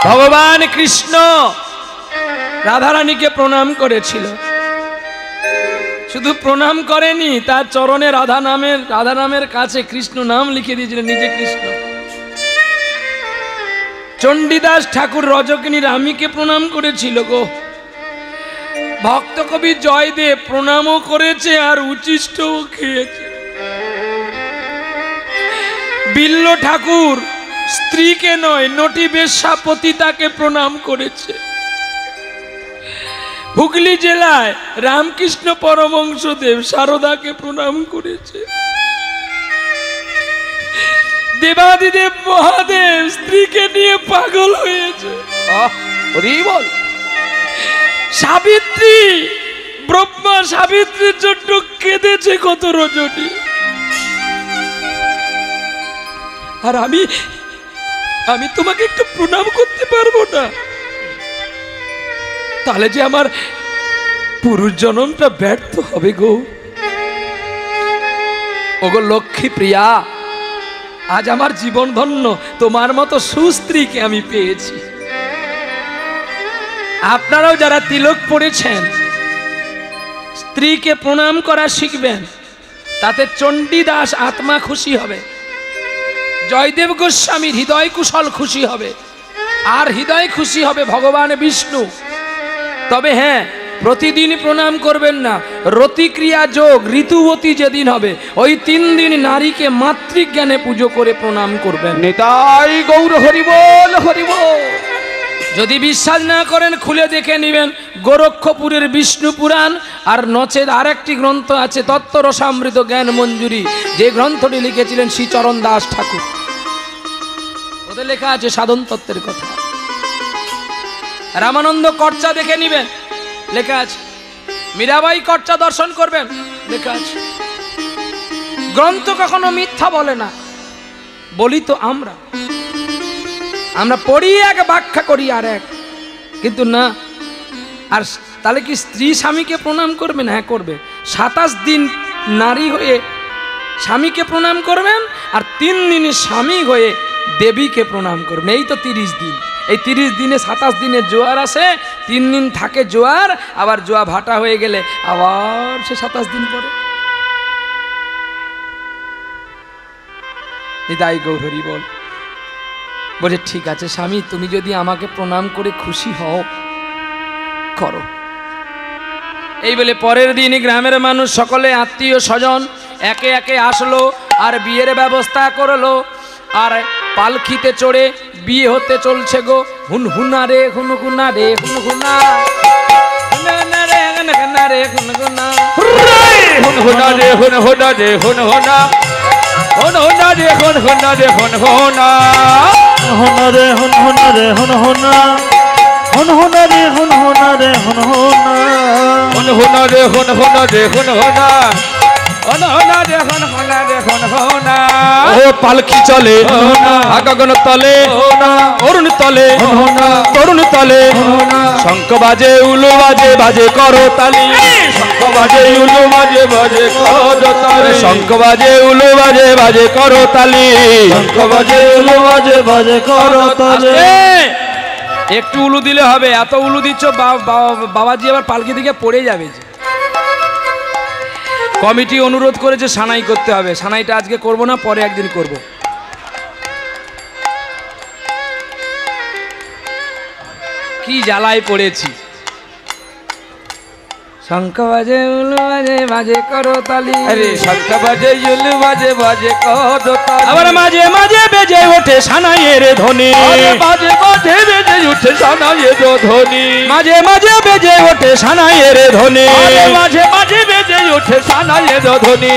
ভগবান কৃষ্ণ রাধারানীকে প্রণাম করেছিল। শুধু প্রণাম করেনি, তার চরণে রাধা নামের কাছে কৃষ্ণ নাম লিখে দিয়েছিলেন, নিজে কৃষ্ণ। চণ্ডীদাস ঠাকুর রজকিনী রামীকে প্রণাম করেছিল গো। ভক্ত কবি জয়দেব প্রণামও করেছে আর উচিষ্টও খেয়েছে। বিল্ল ঠাকুর স্ত্রীকে নয়, নটি বেশ্যা পতিতাকে প্রণাম করেছে। হুগলি জেলায় রামকৃষ্ণ পরমহংসদেব সারদাকে প্রণাম করেছে। দেবাদিদেব মহাদেব স্ত্রীকে নিয়ে পাগল হয়েছে। বল। সাবিত্রী, ব্রহ্মা সাবিত্রীর জন্য কেঁদেছে কত রজনী। আর আমি তোমাকে একটু প্রণাম করতে পারবো না? তাহলে যে আমার পুরুষ জন্মটা ব্যর্থ হবে গো। ওগো লক্ষ্মী প্রিয়া, আজ আমার জীবন ধন্য, তোমার মতো সুস্ত্রীকে আমি পেয়েছি। আপনারাও যারা তিলক পড়েছেন স্ত্রীকে প্রণাম করা শিখবেন, তাতে চণ্ডীদাস আত্মা খুশি হবে, জয়দেব গোস্বামীর হৃদয় কুশল খুশি হবে, আর হৃদয় খুশি হবে ভগবান বিষ্ণু। তবে হ্যাঁ, প্রতিদিন প্রণাম করবেন না। রতিক্রিয়া যোগ ঋতুবতী যেদিন হবে ওই 3 দিন নারীকে মাতৃজ্ঞানে পুজো করে প্রণাম করবেন। নিতাই গৌর হরিবল হরিবল। যদি বিশ্বাস না করেন খুলে দেখে নেবেন গোরক্ষপুরের বিষ্ণু পুরাণ, আর নচেত আরেকটি গ্রন্থ আছে তত্ত্ব রসামৃত জ্ঞান মঞ্জুরি, যে গ্রন্থটি লিখেছিলেন শ্রীচরণ দাস ঠাকুর। ওদের লেখা আছে সাধন তত্ত্বের কথা। রামানন্দ কর্চা দেখে নিবেন, লেখা আছে। মীরাবাই কর্চা দর্শন করবেন, লেখা আছে। গ্রন্থ কখনো মিথ্যা বলে না। বলি তো আমরা পড়ি এক, ব্যাখ্যা করি আর এক, কিন্তু না। আর তাহলে কি স্ত্রী স্বামীকে প্রণাম করবেন? হ্যাঁ করবে। 27 দিন নারী হয়ে স্বামীকে প্রণাম করবেন, আর 3 দিন স্বামী হয়ে দেবীকে প্রণাম করবেন। এই তো 30 দিন। এই 30 দিনে 27 দিনে জোয়ার আসে, 3 দিন থাকে জোয়ার, আবার জোয়া ভাটা হয়ে গেলে আবার সে 27 দিন পরে। নিতাই গৌর হরি বল। বলে ঠিক আছে স্বামী, তুমি যদি আমাকে প্রণাম করে খুশি হও করো। এই বলে পরের দিন গ্রামের মানুষ সকলে আত্মীয় স্বজন একে একে আসলো আর বিয়ের ব্যবস্থা করলো। আর পালকিতে চড়ে বিয়ে হতে চলছে গো। হুনহুনা রে হুনহুনা রে হুনহুনা, হুনহুনা রে হুনহুনা রে হুনহুনা, হুনহুনা রে হুনহুনা রে হুনহুনা, হুনহুনা রে হুনহুনা রে হুনহুনা, হুনহুনা রে হুনহুনা রে হুনহুনা, হুনহুনা রে হুনহুনা রে হুনহুনা, হুনহুনা রে হুনহুনা রে হুনহুনা, হুনহুনা রে হুনহুনা রে হুনহুনা। ও পালকি চলে গগন তলে, অরুণ তলে, তরুণ তলে, শঙ্খ বাজে উলু বাজে বাজে করো তালি, শঙ্খ বাজে উলু বাজে বাজে করো তালি, শঙ্খ বাজে উলু বাজে বাজে করো তালি, শঙ্খ বাজে উলু বাজে বাজে করো তালি। একটু উলু দিলে হবে, এত উলু দিচ্ছ বাবাজি আবার পালকি থেকে পড়ে যাবে। কমিটি অনুরোধ করেছে সানাই করতে হবে। সানাইটা আজকে করব না, পরে একদিন করব। কি জ্বালায় পড়েছি। শঙ্খ বাজে উলু বাজে বাজে করো তালি, আরে শঙ্খ বাজে উলু বাজে বাজে করো তালি, আবার মাঝে মাঝে বেজে ওঠে সানাইয়ের ধ্বনি, মাঝে মাঝে বেজে উঠে সানাইয়ের ধ্বনি, মাঝে মাঝে বেজে ওঠে সানাইয়ের ধ্বনি, মাঝে মাঝে বেজে উঠে সানাইয়ের ধ্বনি।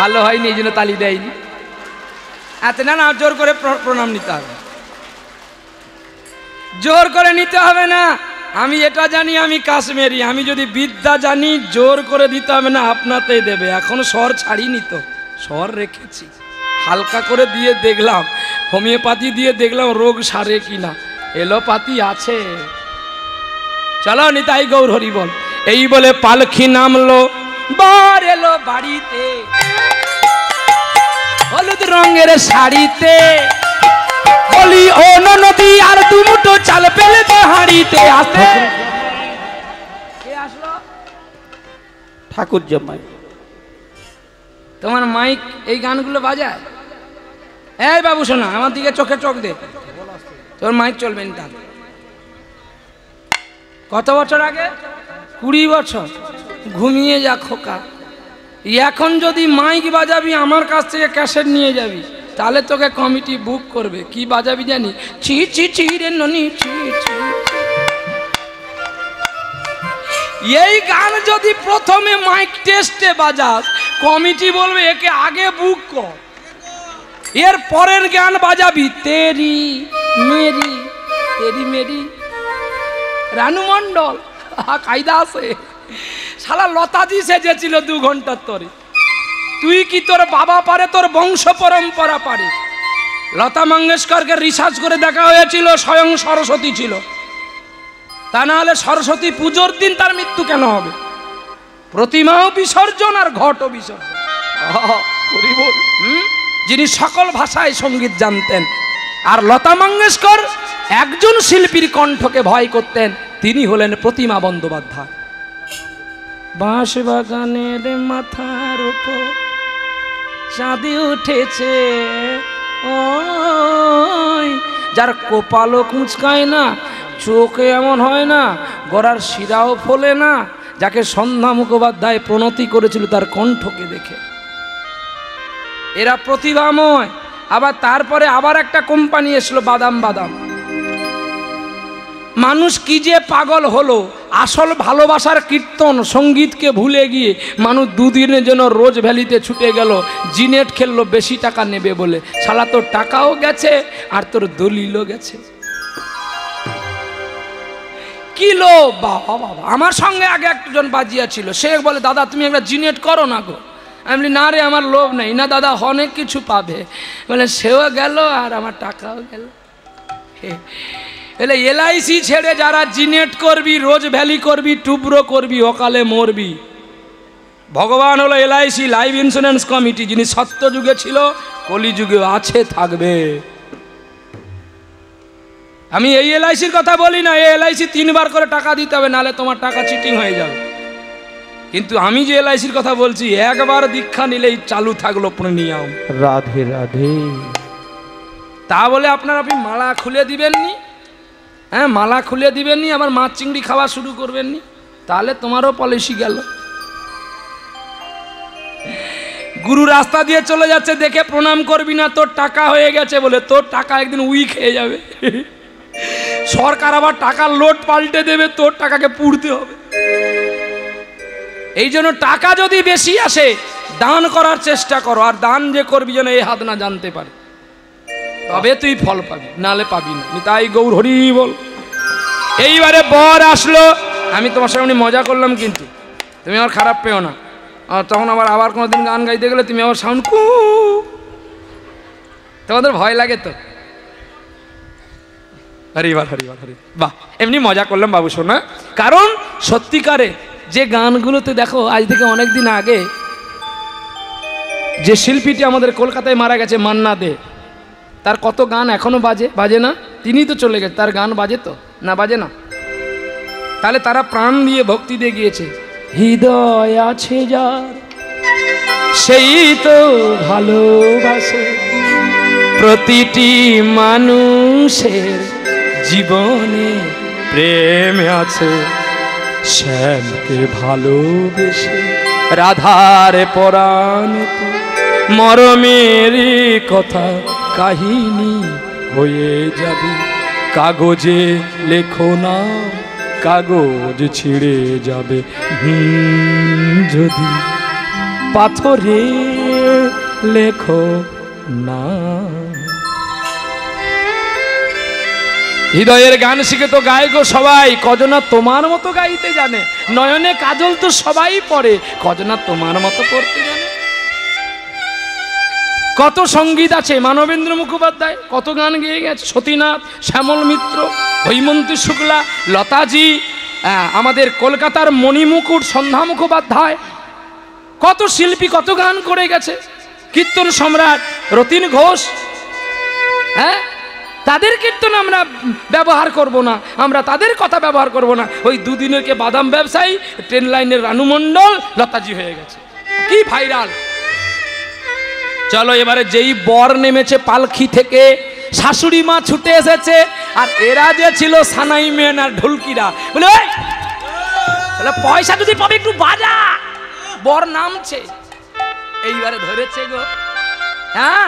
ভালো হয়নি এই জন্য তালি দেয়নি। আচ্ছা, না না, জোর করে প্রণাম নিতে হবে, জোর করে নিতে হবে না। আমি এটা জানি, আমি কাশ্মীরি, আমি যদি বিদ্যা জানি জোর করে দিতে হবে না, আপনাতেই দেবে। এখন স্বর ছাড়িনি তো, স্বর রেখেছি, হালকা করে দিয়ে দেখলাম, হোমিওপ্যাথি দিয়ে দেখলাম রোগ সারে কিনা, এলোপ্যাথি আছে। চলো নিতাই গৌর হরি বল। এই বলে পালকি নামলো, বার এলো বাড়িতে, হলুদ রঙের শাড়িতে, বলি ও নদী আর দুমুটো চাল পেলে তো হাঁড়িতে। আসতে কে আসলো? ঠাকুর জামাই। তোমার মাইক এই গানগুলো বাজায়? এই বাবু শোনা, আমার দিকে চোখে চোখ দে, তোর মাইক চলবে না। কত বছর আগে? 20 বছর। ঘুমিয়ে যা খোকা, এখন যদি মাইক বাজাবি আমার কাছ থেকে ক্যাসেট নিয়ে যাবি, তাহলে তোকে কমিটি বুক করবে। কি বাজাবি জানি? ছি ছি ছি রে ননি ছি ছি। এই গান যদি প্রথমে মাইক টেস্টে বাজাস, কমিটি বলবে একে আগে বুক কর। এর পরের গান বাজাবি তেরি মেরি, তেরি মেরি, রানু মণ্ডল, কায়দা আছে। শালা লতাজি সেজেছিল 2 ঘন্টার তরে। তুই কি তোর বাবা পারে, তোর বংশ পরম্পরা পারে? লতা মঙ্গেশকরকে রিসার্চ করে দেখা হয়েছিল স্বয়ং সরস্বতী ছিল, তা না হলে সরস্বতী পুজোর দিন তার মৃত্যু কেন হবে? প্রতিমাও বিসর্জন আর ঘটও বিসর্জন। যিনি সকল ভাষায় সঙ্গীত জানতেন। আর লতা মঙ্গেশকর একজন শিল্পীর কণ্ঠকে ভয় করতেন, তিনি হলেন প্রতিমা বন্দ্যোপাধ্যায়। বাঁশ বাগানের মাথার উপর চাঁদে উঠেছে, ওই যার কপালও কুঁচকায় না, চোখে এমন হয় না, গড়ার শিরাও ফোলে না, যাকে সন্ধ্যা মুখোপাধ্যায় প্রণতি করেছিল তার কণ্ঠকে দেখে। এরা প্রতিভাময়। আবার তারপরে আবার একটা কোম্পানি এসলো, বাদাম বাদাম। মানুষ কি যে পাগল হলো, আসল ভালোবাসার কীর্তন সঙ্গীতকে ভুলে গিয়ে মানুষ 2 দিনের জন্য রোজ ভ্যালিতে ছুটে গেল, জিনেট খেললো বেশি টাকা নেবে বলে। শালা তোর টাকাও গেছে আর তোর দলিলও গেছে। কি লো বাবা বাবা। আমার সঙ্গে আগে একজন বাজিয়া ছিল, সে বলে দাদা তুমি একটা জিনেট করো না গো। আমি বলি না রে, আমার লোভ নেই। না দাদা অনেক কিছু পাবে। বলে সেও গেল আর আমার টাকাও গেল। এলে LIC ছেড়ে যারা জিনেট করবি, রোজ ভ্যালি করবি, টুবরো করবি, অকালে মরবি। ভগবান হলো LIC লাইফ ইন্স্যুরেন্স কমিটি, যিনি সত্য যুগে ছিল, কলিযুগেও আছে, থাকবে। আমি এই LICর কথা বলি না, এই LIC 3 বার করে টাকা দিতে হবে, নাহলে তোমার টাকা চিটিং হয়ে যাবে। কিন্তু আমি যে LICর কথা বলছি, একবার দীক্ষা নিলেই চালু থাকলো নিয়ম। রাধে রাধে। তা বলে আপনি মালা খুলে দিবেননি? হ্যাঁ, মালা খুলে দিবেননি, আবার মাছ চিংড়ি খাওয়া শুরু করবেননি, তাহলে তোমারও পলিসি গেল। গুরু রাস্তা দিয়ে চলে যাচ্ছে, দেখে প্রণাম করবি না, তোর টাকা হয়ে গেছে বলে। তোর টাকা একদিন উই খেয়ে যাবে। সরকার আবার টাকার লোট পাল্টে দেবে, তোর টাকাকে পুড়তে হবে। এই জন্য টাকা যদি বেশি আসে দান করার চেষ্টা করো, আর দান যে করবি যেন এই হাত না জানতে পারে, তবে তুই ফল পাবি, নালে পাবি না। তাই গৌর হরি বল। এইবারে বর আসলো, আমি তোমার সামনে মজা করলাম, কিন্তু তুমি আমার খারাপ পেও না। আর তখন আবার কোনোদিন গান গাইতে গেলে তুমি আবার সাউন্ড কু, তোমাদের ভয় লাগে তো। হরিবার হরিবার হরি, বাহ, এমনি মজা করলাম বাবু শোনা। কারণ সত্যিকারে যে গানগুলোতে দেখো, আজ থেকে অনেক দিন আগে যে শিল্পীটি আমাদের কলকাতায় মারা গেছে, মান্না দে, তার কত গান এখনো বাজে না? তিনি তো চলে গেছে, তার গান বাজে তো না? বাজে না? তাহলে তারা প্রাণ দিয়ে ভক্তি দিয়ে গিয়েছে। হৃদয় আছে যার সেই তো ভালোবাসে, প্রতিটি মানুষের জীবনে প্রেম আছে। শ্যামকে ভালোবেসে রাধার পরাণ, মরমের কথা কাহিনী হয়ে যাবে। কাগজে লেখো না, কাগজ ছিঁড়ে যাবে। যদি পাথরে লেখো না। হৃদয়ের গান শিখে তো গায় গো সবাই, কজনা তোমার মতো গাইতে জানে। নয়নে কাজল তো সবাই পড়ে, কজনা তোমার মতো করতে জানে। কত সঙ্গীত আছে, মানবেন্দ্র মুখোপাধ্যায় কত গান গেয়ে গেছে, সতীনাথ, শ্যামল মিত্র, হৈমন্তী শুক্লা, লতাজি, আমাদের কলকাতার মণিমুকুট সন্ধ্যা মুখোপাধ্যায়, কত শিল্পী কত গান করে গেছে। কীর্তন সম্রাট রতিন ঘোষ, হ্যাঁ, তাদের কীর্তন আমরা ব্যবহার করব না, আমরা তাদের কথা ব্যবহার করব না। ওই দুদিনের কে বাদাম ব্যবসায়ী, ট্রেন লাইনের রানু মণ্ডল, লতাজি হয়ে গেছে, কি ভাইরাল। চলো এবারে যেই বর নেমেছে পালকি থেকে, শাশুড়ি মা ছুটে এসেছে, আর এরা যে ছিল সানাই মেন আর ঢোলকিরা, বলে পয়সা যদি পাবে একটু বাজা। বর নামছে, এইবারে ধরেছে গো, হ্যাঁ,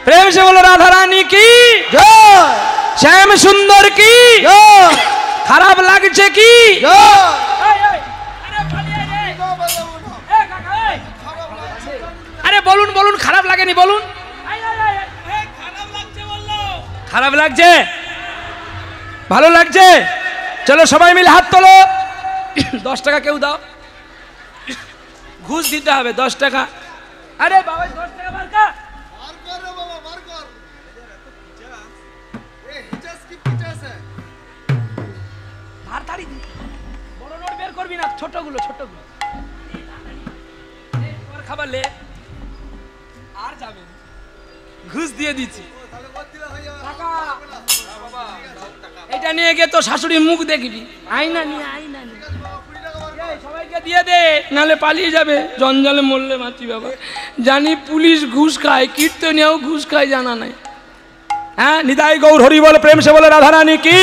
प्रेम से बोलो राधा रानी की जय, श्याम सुंदर की जय, खराब लागছে কি আরে বলুন বলুন, খারাপ লাগেনি বলুন। খারাপ লাগছে, ভালো লাগছে? চলো সবাই মিলে হাত তোলো। 10 টাকা কেউ দাও, ঘুষ দিতে হবে 10 টাকা। আরে বাবা 10 টাকা বার কর, বার কর রে বাবা, বার কর। এই হিজাজ কি পিটাছে, তাড়াতাড়ি দি, বড় নোট বের করবি না, ছোটগুলো ছোটগুলো। এই তোর খাবার লে, আর যাবে ঘুষ দিয়ে দিচ্ছি। তাহলে কত দিলে হয়ে যাবে টাকা? বাবা এটা নিয়ে গিয়ে তো শাশুড়ির মুখ দেখবি, আয়না নিয়ে আয়না নিয়ে সবাইকে দিয়ে দে, নালে পালিয়ে যাবে, জঞ্জালে মরলে মাছি। বাবা জানি পুলিশ ঘুষ খায়, কীর্তনেও ঘুষ খায়, জানা নাই। হ্যাঁ, নিতাই গৌর হরি বল, প্রেম সে বলে রাধা রানী কি।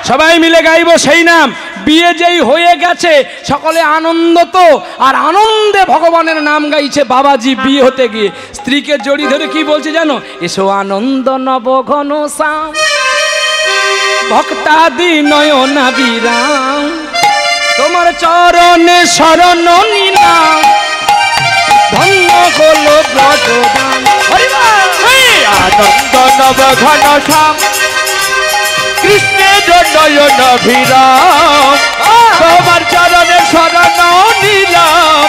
সবাই মিলে গাইব সেই নাম, বিয়ে যেই হয়ে গেছে সকলে আনন্দ তো, আর আনন্দে ভগবানের নাম গাইছে বাবাজি বিয়ে হতে গিয়ে। স্ত্রীকে জড়ি ধরে কি বলছে জানো? এসো আনন্দ নব ঘন শ্যাম, ভক্তাদি নয়না বিরাম, তোমার চরণে শরণ নিলাম, ধন্য হলো ব্রজধাম। আনন্দ নব ঘন শ্যাম, কৃষ্ণের নয়ন বিরাম, তোমার চরণে শরণ নিলাম,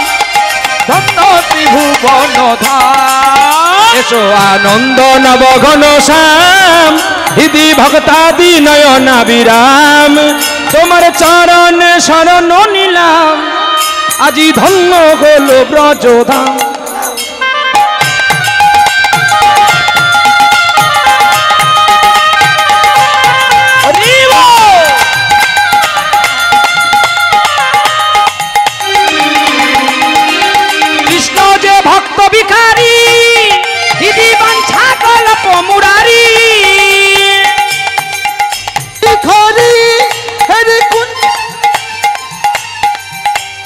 ধন্য ত্রিভুবন ধাম। এসো আনন্দ নব ঘন শ্যাম, হৃদি ভক্তাদি নয়না বিরাম, তোমার চরণে শরণ নিলাম, আজি ধন্য হলো ব্রজধাম। কৃষ্ণ যে ভক্ত ভিখারি, দিদি বাঞ্ছা কল্প মুরারি,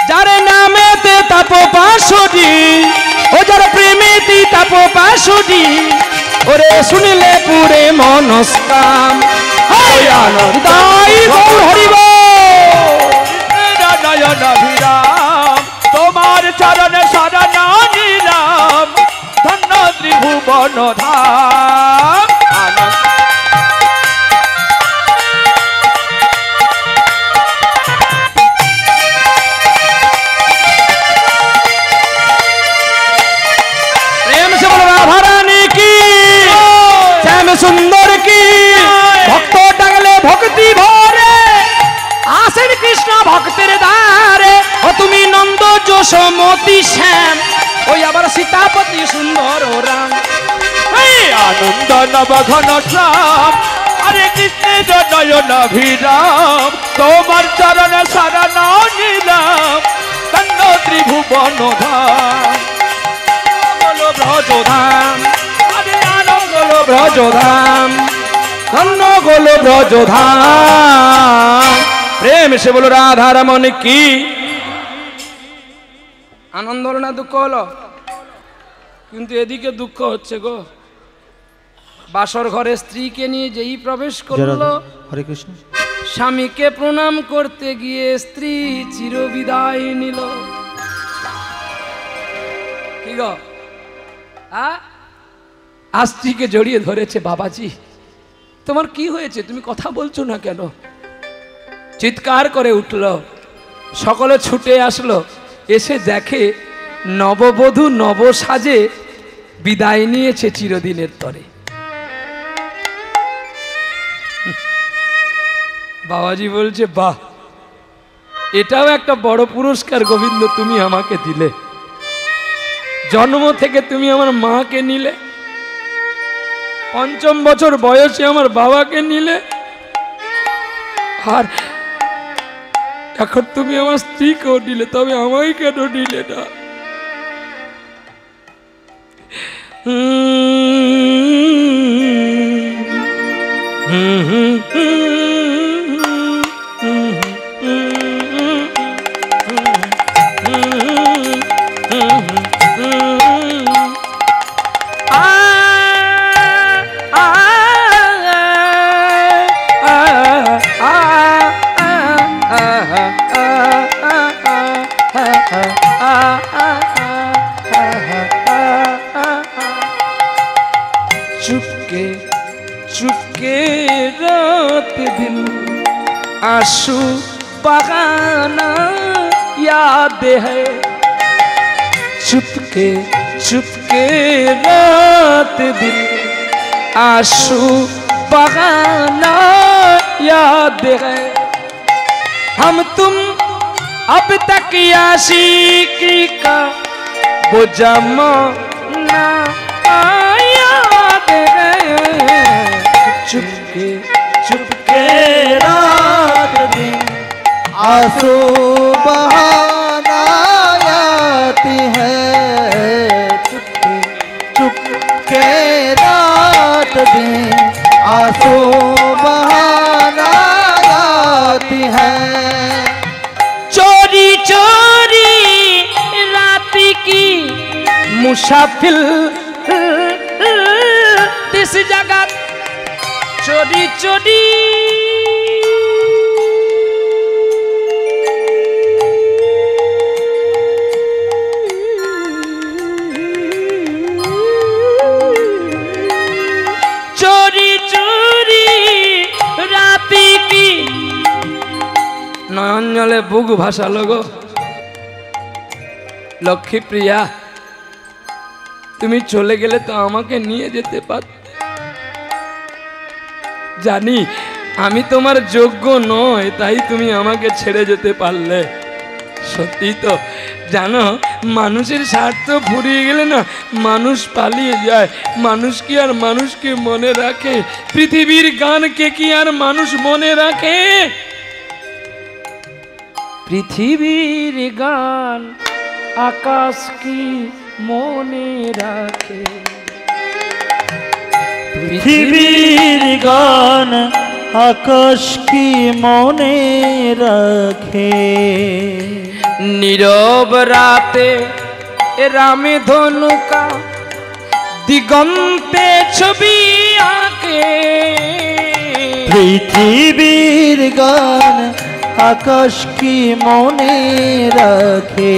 যার নামেতে তাপ পাশুডি, ও যার প্রেমেতে তাপ পাশুডি, ওরে শুনিলে পুরে মনস্কাম। আনন্দাই গৌর হরিব, নয়ন বিরাম, তোমার চরণে শরণ নিলাম, ধন্য ত্রিভুবন ধাম। প্রেম সে বলো রাধা রানী কি, শ্যাম সুন্দর কি, ভক্ত ডাকলে ভক্তি ভরে, আসেন কৃষ্ণ ভক্তের দ্বারে, ও তুমি নন্দ যশোমতি শ্যাম, ওই আবার সীতাপতি সুন্দর ও রাম। আনন্দ নব ঘন শ্যাম, হরে কৃষ্ণের নয়ন বিরাম, তোমার চরণে শরণ নিলাম, ধন্য ত্রিভুবন ধাম। বলো ব্রজধাম, আরে আনন্দ বলো ব্রজধাম, ধন্য গোলো ব্রজধাম। প্রেম সে বলো রাধা রমন কি। আনন্দ হলো না দুঃখ হলো? কিন্তু এদিকে দুঃখ হচ্ছে গো। বাসর ঘরে স্ত্রীকে নিয়ে যেই প্রবেশ করলো, হরে কৃষ্ণ, স্বামীকে প্রণাম করতে গিয়ে স্ত্রী চিরবিদায় নিল। কি গো, আর স্ত্রীকে জড়িয়ে ধরেছে, বাবাজি তোমার কি হয়েছে, তুমি কথা বলছো না কেন? চিৎকার করে উঠল। সকলে ছুটে আসলো, এসে দেখে নববধূ নব সাজে বিদায় নিয়েছে চিরদিনের তরে। বাবাজি বলছে, বাহ, এটাও একটা বড় পুরস্কার গোবিন্দ তুমি আমাকে দিলে। জন্ম থেকে তুমি আমার মাকে নিলে, ৫ম বছর বয়সে আমার বাবাকে নিলে, আর এখন তুমি আমার স্ত্রীকেও নিলে, তবে আমায় কেন নিলে না? चुपके चुपके रात दिन आंसू बहाना याद है। चुपके चुपके रात दिन आंसू बहाना याद है। हम तुम अब तक आशिकी का वो जमाना याद है। चुपके चुपके रात दिन आंसू बहाना आती है। चुपके चुपके रात दिन आंसू बहाना आती है। মুসাফিল দিস জাগাত চড়ি চড়ি চড়ি চড়ি রাতি কি নয়ন জলে বুক ভাসালো গো। লক্ষ্মী প্রিয়া, তুমি চলে গেলে তো আমাকে নিয়ে যেতে পারতে। জানি আমি তোমার যোগ্য নয়, তাই তুমি আমাকে ছেড়ে যেতে পারলে। সত্যি তো জানো, মানুষের স্বার্থ ফুরিয়ে গেলে না মানুষ পালিয়ে যায়। মানুষ কি আর মানুষকে মনে রাখে? পৃথিবীর গানকে কি আর মানুষ মনে রাখে? পৃথিবীর গান আকাশ কি মনে রাখে? পৃথিবীর গান আকাশ কি মনে রাখে? নীরব রাতে রামে ধনুকা দিগন্তে ছবি আঁকে। পৃথিবীর গান আকাশ কি মনে রাখে?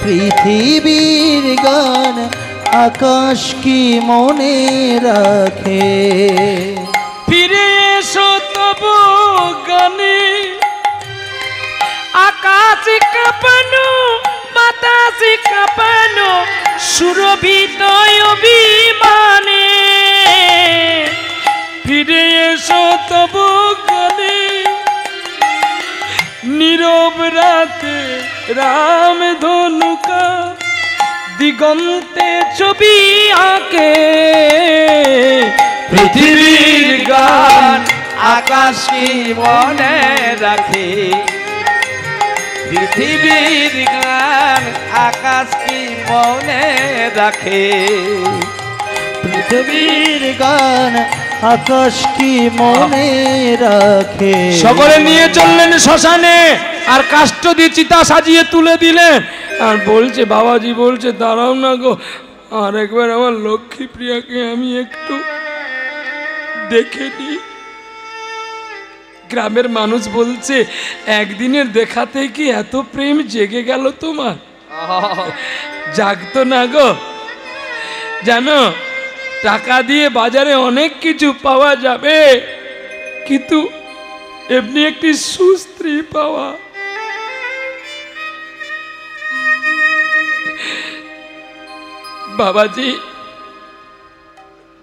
পৃথিবীর গান আকাশ কি মনে রাখে? ফিরে এসো তবু গানে আকাশ কাঁপানো বাতাস কাঁপানো সুরভিত অভিমানে। ফিরে এসো তবু গানে নীরব রাতে রাম ধনুকা দিগন্তে ছবি আঁকে। পৃথিবীর গান আকাশ কি মনে রাখে? পৃথিবীর গান আকাশ কি মনে রাখে? পৃথিবীর গান আকাশ কি মনে রাখে? সকলে নিয়ে চললেন শ্মশানে, আর কাষ্ঠ দিয়ে চিতা সাজিয়ে তুলে দিলেন। আর বলছে, বাবাজি বলছে, দাঁড়াও না গো, আর একবার আমার লক্ষ্মী প্রিয়াকে আমি একটু দেখে নিই। গ্রামের মানুষ বলছে, একদিনের দেখাতে কি এত প্রেম জেগে গেল তোমার? জাগতো না গো। জানো, টাকা দিয়ে বাজারে অনেক কিছু পাওয়া যাবে, কিন্তু এমনি একটি সুস্ত্রী পাওয়া। বাবাজি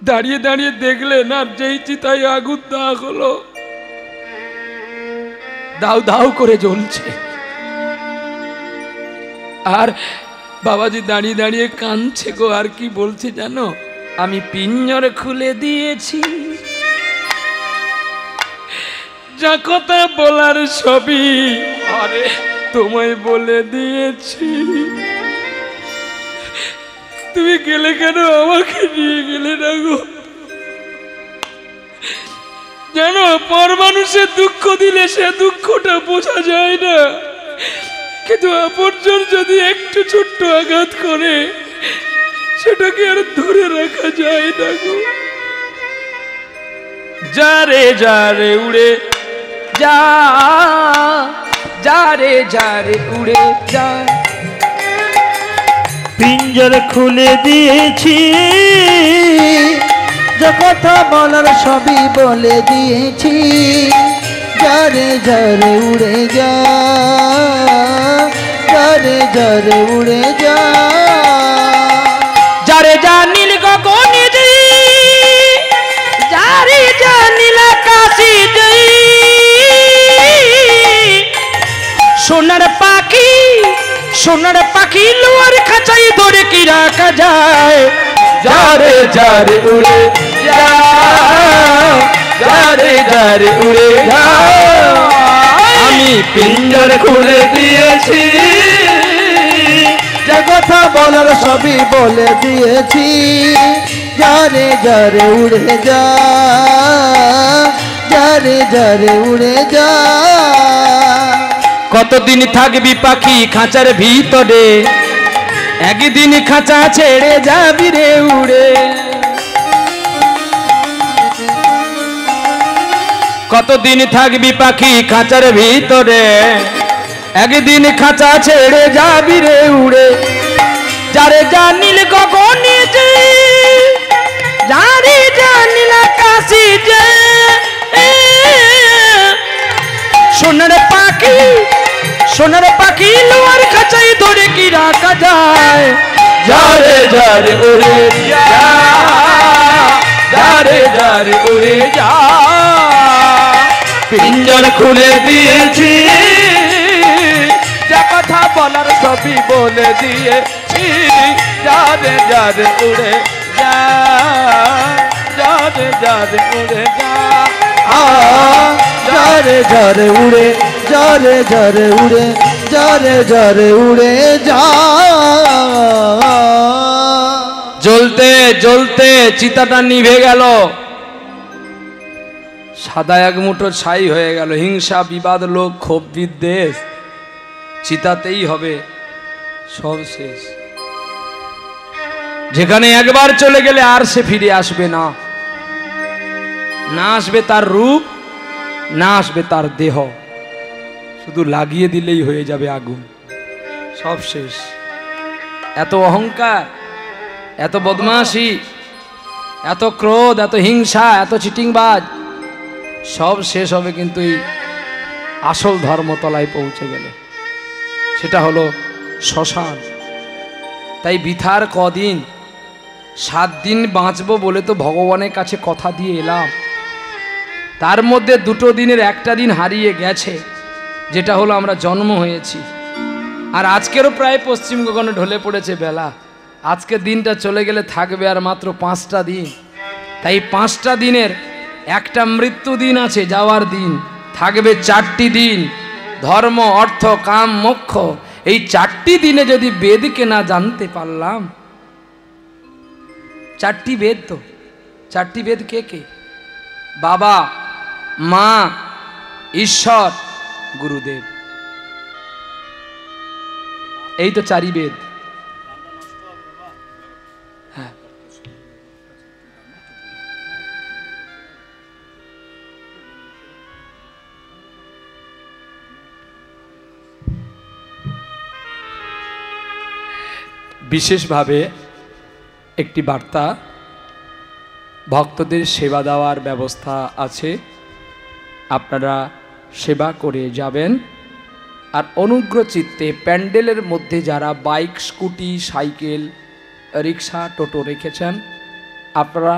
দাঁড়িয়ে দাঁড়িয়ে দেখলেন, আর যেই চিতায় আগুন দেওয়া হলো দাউ দাউ করে জ্বলছে। আর বাবাজি দাঁড়িয়ে দাঁড়িয়ে কাঁদছে গো। আর কি বলছে জানো? আমি পিঞ্জর খুলে দিয়েছি, যা কথা বলার সবই আরে তোমায় বলে দিয়েছি। তুমি গেলে কেন? আমাকে নিয়ে গেলে না গো। জানো, পর মানুষের দুঃখ দিলে সে দুঃখটা বোঝা যায় না, কিন্তু আপনজন যদি একটু ছোট্ট আঘাত করে সেটাকে আর ধরে রাখা যায় না গো। যারে যারে উড়ে যা, যারে যারে উড়ে যা। পিঞ্জর খুলে দিয়েছি, যা কথা বলার সবই বলে দিয়েছি। যারে যারে উড়ে যা, যারে যারে উড়ে যা। যারে যা নীল গগনে যাই, যারে যা নীল আকাশে যাই। সোনার পাখি, সোনার পাখি লোয়ার খাঁচাই ধরে কি রাখা যায়? যারে যারে উড়ে যা, যারে যারে উড়ে যা। আমি পিঞ্জর খুলে দিয়েছি, যা কথা বলার সবই বলে দিয়েছি। যারে যারে উড়ে যা, যারে যারে উড়ে যা। কতদিন থাকবি পাখি খাঁচার ভিতরে? একদিন খাঁচা ছেড়ে যাবি রে উড়ে। কতদিন থাকবি পাখি খাঁচার ভিতরে, একদিন খাঁচা ছেড়ে যাবি রে উড়ে। যারে জানিল গগনে যে, যারে জানিল আকাশে যে, সোনার পাখি সোনার পাখি লোয়ার খাঁচাই ধরে কি রাখা যায়। যারে যারে উড়ে যা, যারে যারে উড়ে যা। পিঞ্জর খুলে দিয়েছি, যা কথা বলার সবই বলে দিয়েছি। যারে যারে উড়ে যা, যারে যারে উড়ে যা। যারে যারে উড়ে, যারে যারে উড়ে, যারে যারে উড়ে যা। জ্বলতে জ্বলতে চিতাটা নিভে গেল, সাদা এক মুঠো ছাই হয়ে গেল। হিংসা, বিবাদ, লোক, ক্ষোভ, বিদ্বেষ চিতাতেই হবে, সব শেষ। যেখানে একবার চলে গেলে আর সে ফিরে আসবে না। না আসবে তার রূপ, না আসবে তার দেহ, শুধু লাগিয়ে দিলেই হয়ে যাবে আগুন, সব শেষ। এত অহংকার, এত বদমাশি, এত ক্রোধ, এত হিংসা, এত চিটিংবাজ, সব শেষ হবে কিন্তু এই আসল ধর্মতলায় পৌঁছে গেলে, সেটা হলো শ্মশান। তাই বৃথার কদিন, 7 দিন বাঁচবো বলে তো ভগবানের কাছে কথা দিয়ে এলাম, তার মধ্যে 2 দিনের একটা দিন হারিয়ে গেছে, যেটা হলো আমরা জন্ম হয়েছি। আর আজকেরও প্রায় পশ্চিম গগনে ঢলে পড়েছে বেলা। আজকের দিনটা চলে গেলে থাকবে আর মাত্র 5টা দিন। তাই 5টা দিনের একটা মৃত্যু দিন আছে, যাওয়ার দিন। থাকবে 4টি দিন, ধর্ম, অর্থ, কাম, মোক্ষ। এই 4টি দিনে যদি বেদকে না জানতে পারলাম, 4টি বেদ তো, 4টি বেদ কে কে? বাবা, মা, ঈশ্বর, গুরুদেব, এই তো 4ই বেদ। হ্যাঁ, বিশেষভাবে একটি বার্তা, ভক্তদের সেবা দেওয়ার ব্যবস্থা আছে, আপনারা সেবা করে যাবেন। আর অনুগ্রহ চিত্তে প্যান্ডেলের মধ্যে যারা বাইক, স্কুটি, সাইকেল, রিক্সা, টোটো রেখেছেন, আপনারা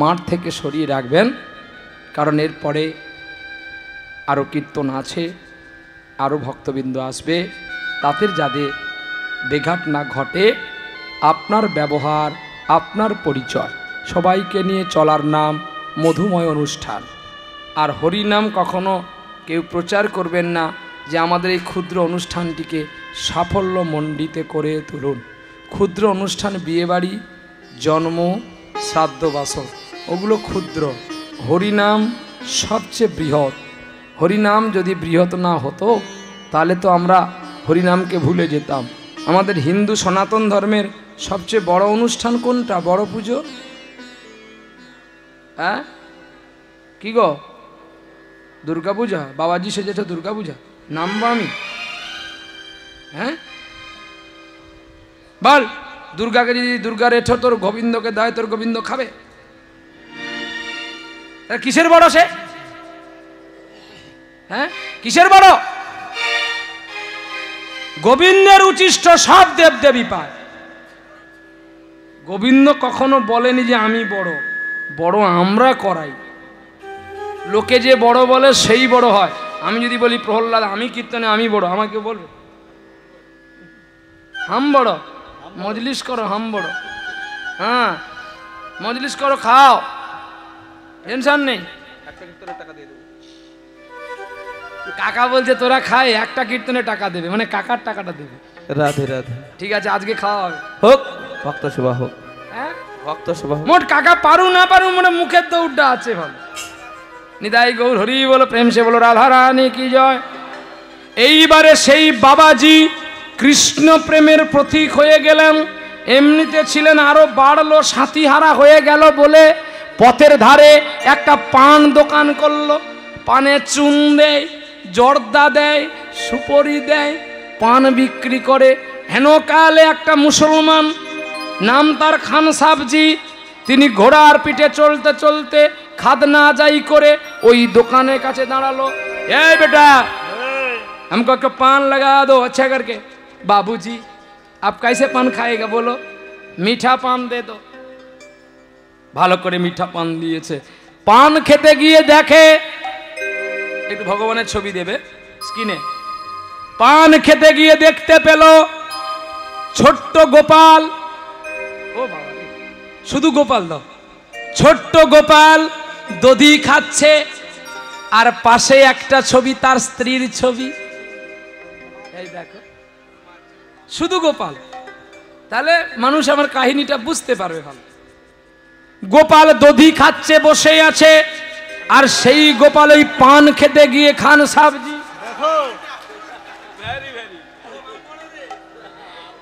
মাঠ থেকে সরিয়ে রাখবেন, কারণ এরপরে আরও কীর্তন আছে, আরও ভক্তবৃন্দ আসবে, তাদের যাতে বেঘাট না ঘটে। আপনার ব্যবহার, আপনার পরিচয়, সবাইকে নিয়ে চলার নাম মধুময় অনুষ্ঠান। আর হরিনাম কখনো কেউ প্রচার করবেন না যে আমাদের এই ক্ষুদ্র অনুষ্ঠানটিকে সাফল্যমণ্ডিত করে তুলুন। ক্ষুদ্র অনুষ্ঠান, বিয়েবাড়ি, জন্ম, শ্রাদ্ধ, বাসর, ওগুলো ক্ষুদ্র। হরিনাম সবচেয়ে বৃহৎ। হরিনাম যদি বৃহৎ না হতো তাহলে তো আমরা হরিনামকে ভুলে যেতাম। আমাদের হিন্দু সনাতন ধর্মের সবচেয়ে বড় অনুষ্ঠান কোনটা? বড় পুজো? হ্যাঁ, কি গো? দুর্গা পূজা? বাবাজি সেজেছে দুর্গা পূজা, নামবো আমি? হ্যাঁ বল, দুর্গাকে যদি দুর্গা রেঠো তোর গোবিন্দকে দেয়, তোর গোবিন্দ খাবে? কিসের বড় সে? হ্যাঁ, কিসের বড়? গোবিন্দের উচিষ্ট সব দেবদেবী পায়। গোবিন্দ কখনো বলেনি যে আমি বড়, বড় আমরা করাই। লোকে যে বড় বলে সেই বড় হয়। আমি যদি বলি প্রহ্লাদ আমি কীর্তনে আমি বড়, আমাকে বলবে হাম বড়? মজলিস করো, হাম বড়। হ্যাঁ, মজলিস করো, খাও, টেনশন নেই। কাকা বলছে তোরা খায়, একটা কীর্তনে টাকা দেবে, মানে কাকার টাকাটা দেবে। রাধে রাধে। ঠিক আছে, আজকে খাওয়া হবে, হোক ভক্ত সেবা হোক। হ্যাঁ, ভক্ত সেবা হোক। মোট কাকা পারু না পারু, মানে মুখের দৌড়টা আছে ভালো। নিতাই গৌর হরি বলো, প্রেম সে বলো, রাধা রানী কি জয়। এইবারে সেই বাবাজি কৃষ্ণ প্রেমের প্রতীক হয়ে গেলেন, এমনিতে ছিলেন, আরো বাড়লো, সাথীহারা হয়ে গেল বলে পথের ধারে একটা পান দোকান করলো। পানে চুন দেয়, জর্দা দেয়, সুপরি দেয়, পান বিক্রি করে। হেনকালে একটা মুসলমান, নাম তার খান সাবজি, তিনি ঘোড়ার পিঠে চলতে চলতে খাদনা আদায় করে ওই দোকানের কাছে দাঁড়ালো। এই বেটা, हमको एक पान लगा दो अच्छा करके। बाबूजी आप कैसे पान खाएगा बोलो? मीठा पान दे दो। ভালো করে মিঠা পান দিয়েছে। পান খেতে গিয়ে দেখে, একটু ভগবানের ছবি দেবে স্ক্রিনে। পান খেতে গিয়ে দেখতে পেল ছোট্ট গোপাল, ও বাবা, শুধু গোপাল দাও, ছোট্ট গোপাল দধি খাচ্ছে, আর পাশে একটা ছবি তার স্ত্রীর ছবি। এই দেখো, শুধু গোপাল। তাহলে মানুষ আমার কাহিনীটা বুঝতে পারবে ভালো। গোপাল দধি খাচ্ছে, বসে আছে, আর সেই গোপাল ওই পান খেতে গিয়ে খান সাবজি,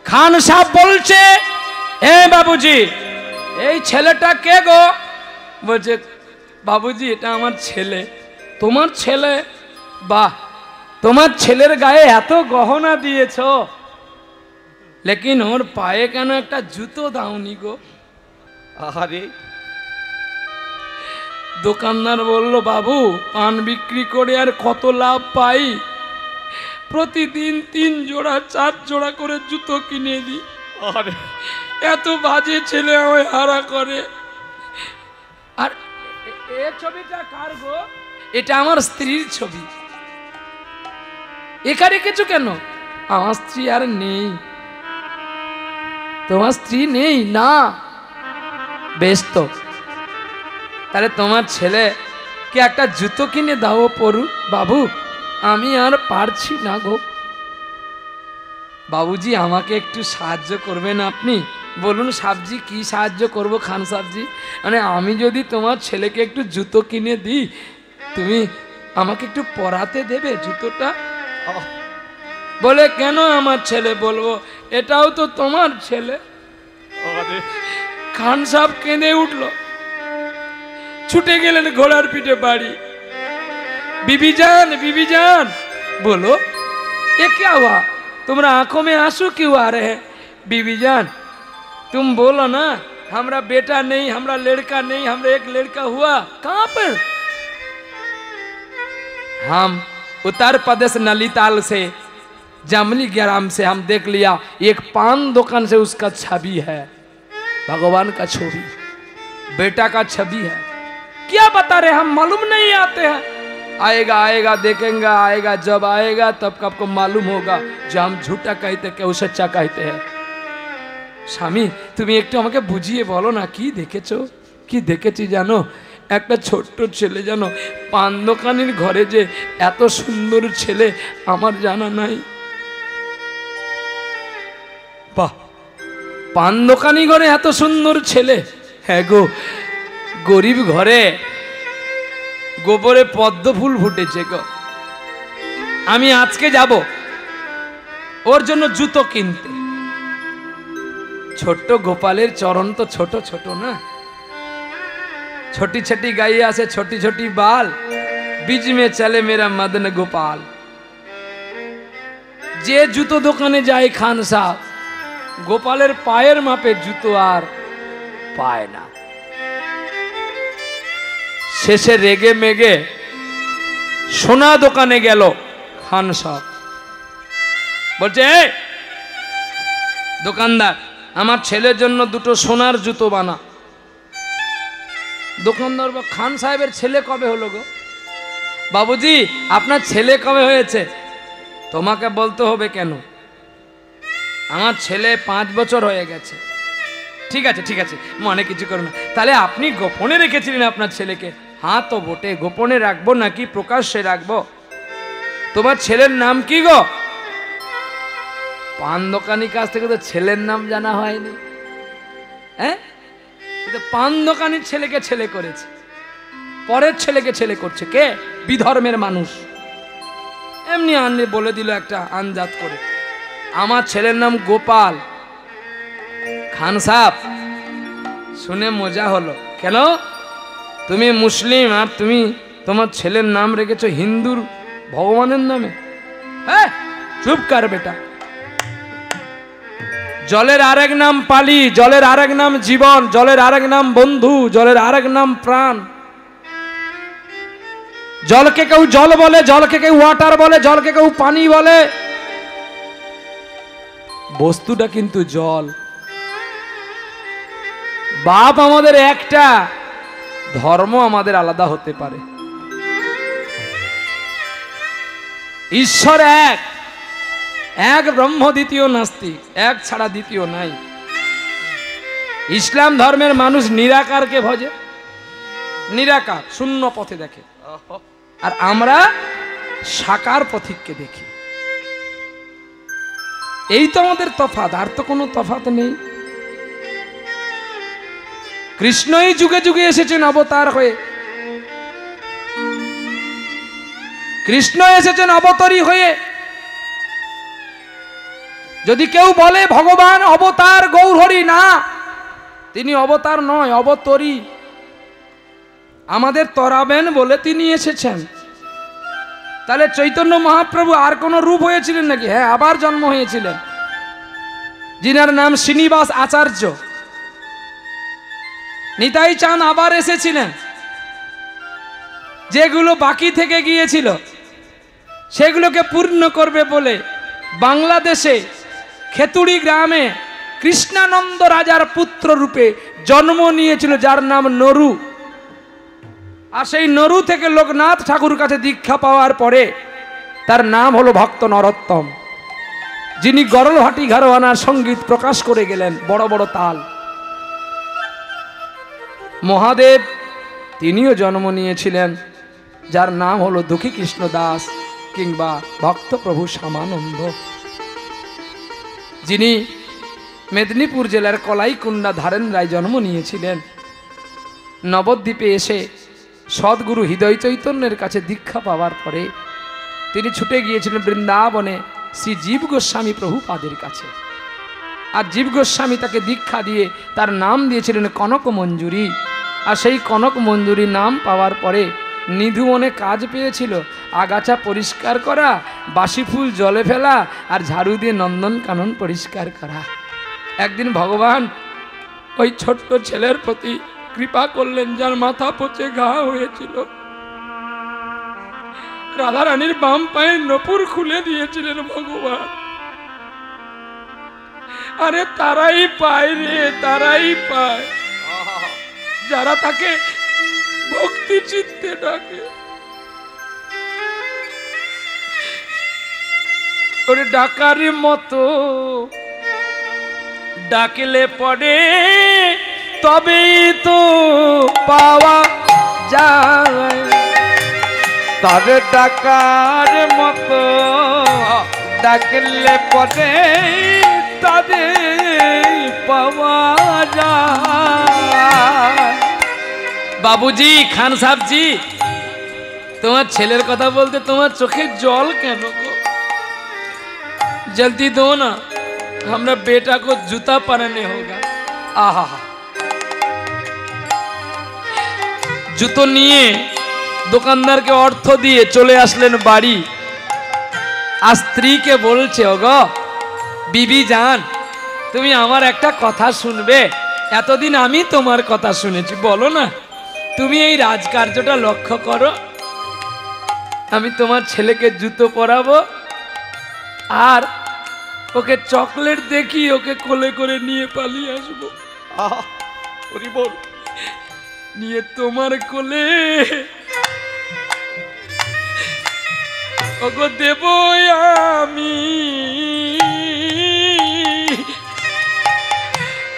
খান সাহেব বলছে, এ বাবুজি এই ছেলেটা কে গো? বলছে, বাবুজি এটা আমার ছেলে। তোমার ছেলে? বাহ, তোমার ছেলের গায়ে এত গহনা দিয়েছ, লেকিন ওর পায়ে কেন একটা জুতো দাওনি গো? আরে, দোকানদার বলল, বাবু পান বিক্রি করে আর কত লাভ পাই, প্রতিদিন 3 জোড়া 4 জোড়া করে জুতো কিনে দিই। আরে, এত বাজে ছেলে আমায় হারা করে। আর এই ছবিটা কার গো? এটা আমার স্ত্রীর ছবি। একা রেখেছো কেন? আমার স্ত্রী আর নেই। তোমার স্ত্রী নেই না? বেশ তো, তাহলে তোমার ছেলে কে একটা জুতো কিনে দাও পরু। বাবু আমি আর পারছি না গো। বাবুজি আমাকে একটু সাহায্য করবেন আপনি? বলুন সাবজি, কি সাহায্য করব খান সাবজি? মানে আমি যদি তোমার ছেলেকে একটু জুতো কিনে দিই, তুমি আমাকে একটু পরাতে দেবে জুতোটা? বলে, কেন আমার ছেলে বলবো, এটাও তো তোমার ছেলে। খান সাহেব কেঁদে উঠলো, ছুটে গেলেন ঘোড়ার পিঠে বাড়ি। बीबी जान, बीबी जान। बोलो ये क्या हुआ? तुम्हारा आंखों में आंसू क्यों आ रहे हैं? बीबी जान तुम बोलो ना, हमारा बेटा नहीं, हमारा लड़का नहीं, हमारा एक लड़का हुआ। कहाँ पर? हम उत्तर प्रदेश नलीताल से, जामली ग्राम से हम देख लिया, एक पान दुकान से उसका छवि है, भगवान का छवि, बेटा का छवि है। क्या बता रहे, हम मालूम नहीं आते हैं। आएगा आएगा देखेंगे, आएगा जब आएगा तब आपको मालूम होगा जो हम झूठा कहते क्या सच्चा कहते हैं। স্বামী তুমি একটু আমাকে বুঝিয়ে বলো না, কি দেখেছো? কি দেখেছি জানো? একটা ছোট্ট ছেলে, জানো পান দোকানের ঘরে যে এত সুন্দর ছেলে আমার জানা নাই। বাহ, পান দোকানি ঘরে এত সুন্দর ছেলে? হ্যাঁ গো, গরিব ঘরে গোবরে পদ্ম ফুল ফুটেছে গো। আমি আজকে যাব ওর জন্য জুতো কিনতে। ছোট্ট গোপালের চরণ তো ছোট ছোট না, छोटी छोटी गाइया से छोटी छोटी बाल, बीच में चले मेरा मदन गोपाल। जे जूतो দোকানে যায় খান সাহেব, গোপালের পায়ের মাপে জুতো আর পায় না। শেষে রেগে মেগে সোনা দোকানে গেল খান সাহেব। বলছে, দোকানদার আমার ছেলের জন্য দুটো সোনার জুতো বানা। দোকানদার বা খান সাহেবের ছেলে কবে হলো গো? বাবুজি আপনার ছেলে কবে হয়েছে? তোমাকে বলতে হবে কেন, আমার ছেলে 5 বছর হয়ে গেছে। ঠিক আছে ঠিক আছে, মনে কিছু করো না। তাহলে আপনি গোপনে রেখেছিলেন আপনার ছেলেকে? হ্যাঁ তো বটে, গোপনে রাখবো নাকি প্রকাশ্যে রাখবো? তোমার ছেলের নাম কি গো? পান দোকানির কাছ থেকে তো ছেলের নাম জানা হয়নি। হ্যাঁ, পান দোকানির ছেলেকে ছেলে করেছে, পরের ছেলেকে ছেলে করছে কে? বিধর্মের মানুষ। এমনি আনলে বলে দিল একটা আনজাত করে। আমার ছেলের নাম গোপাল। খান সাহেব শুনে মজা হলো। কেন? তুমি মুসলিম আর তুমি তোমার ছেলের নাম রেখেছো হিন্দুর ভগবানের নামে? হ্যাঁ, চুপ কর বেটা। জলের আরেক নাম পালি, জলের আরেক নাম জীবন, জলের আরেক নাম বন্ধু, জলের আরেক নাম প্রাণ। জলকে কেউ জল বলে, জলকে কেউ ওয়াটার বলে, জলকে কেউ পানি বলে, বস্তুটা কিন্তু জল। বাপ আমাদের একটা, ধর্ম আমাদের আলাদা হতে পারে। ঈশ্বর এক, এক ব্রহ্ম, দ্বিতীয় নাস্তিক, এক ছাড়া দ্বিতীয় নাই। ইসলাম ধর্মের মানুষ নিরাকারকে ভজে, নিরাকার শূন্য পথে দেখে, আর আমরা সাকার পথিককে দেখি। এই তো আমাদের তফাৎ, আর তো কোনো তফাৎ নেই। কৃষ্ণই যুগে যুগে এসেছেন অবতার হয়ে, কৃষ্ণ এসেছেন অবতরী হয়ে। যদি কেউ বলে ভগবান অবতার গৌরহরি, না, তিনি অবতার নয়, অবতরী। আমাদের তরাবেন বলে তিনি এসেছেন। তাহলে চৈতন্য মহাপ্রভু আর কোন রূপ হয়েছিলেন নাকি? হ্যাঁ, আবার জন্ম হয়েছিলেন, যিনার নাম শ্রীনিবাস আচার্য। নিতাই চাঁদ আবার এসেছিলেন। যেগুলো বাকি থেকে গিয়েছিল সেগুলোকে পূর্ণ করবে বলে বাংলাদেশে খেতুড়ি গ্রামে কৃষ্ণানন্দ রাজার পুত্র রূপে জন্ম নিয়েছিল, যার নাম নরু। আর সেই নরু থেকে লোকনাথ ঠাকুর কাছে দীক্ষা পাওয়ার পরে তার নাম হলো ভক্ত নরোত্তম, যিনি গরলহাটি ঘরানার সঙ্গীত প্রকাশ করে গেলেন, বড় বড় তাল। মহাদেব তিনিও জন্ম নিয়েছিলেন, যার নাম হলো দুঃখী কৃষ্ণ দাস কিংবা ভক্ত প্রভু শ্যামানন্দ, যিনি মেদিনীপুর জেলার কলাইকুণ্ডা ধারেন রায় জন্ম নিয়েছিলেন। নবদ্বীপে এসে সদ্গুরু হৃদয় চৈতন্যের কাছে দীক্ষা পাওয়ার পরে তিনি ছুটে গিয়েছিলেন বৃন্দাবনে শ্রী জীব গোস্বামী প্রভুপাদের কাছে। আর জীব গোস্বামী তাকে দীক্ষা দিয়ে তার নাম দিয়েছিলেন কনক মঞ্জুরি। আর সেই কনক মঞ্জুরি নাম পাওয়ার পরে নিধুবনে কাজ পেয়েছিল, আগাছা পরিষ্কার করা, বাসি ফুল জলে ফেলা, আর ঝাড়ু দিয়ে নন্দন কানন পরিষ্কার করা। একদিন ভগবান ওই ছোট্ট ছেলের প্রতি কৃপা করলেন, যার মাথা পচে ঘা হয়েছিল। রাধারানীর বাম পায়ের নপুর খুলে দিয়েছিলেন ভগবান। আরে তারাই পায় রে, তারাই পায় যারা তাকে ভক্তি চিত্তে ডাকে। ওরে ডাকার মতো ডাকলে পড়ে তবেই তো পাওয়া যায়, তার ডাকার মতো ডাকলে পরে তাদের পাওয়া যায়। বাবুজি, খান সাহেবজি, তোমার ছেলের কথা বলতে তোমার চোখে জল কেন গো? जल्दी दो ना, हमरा बेटा को जूता पहनने होगा। आहा, জুতো নিয়ে দোকানদারকে অর্থ দিয়ে চলে আসলেন বাড়ি। আর স্ত্রীকে বলছে, ওগো বিবি জান, তুমি আমার একটা কথা শুনবে। এতদিন আমি তোমার কথা শুনেছি, বলো না, তুমি এই রাজকার্যটা লক্ষ্য করো। আমি তোমার ছেলেকে জুতো পরাবো আর ওকে চকলেট দেখি ওকে কোলে করে নিয়ে পালিয়ে আসবো। আহা, ওরে বল, নিয়ে তোমার কোলে ওগো দেব আমি।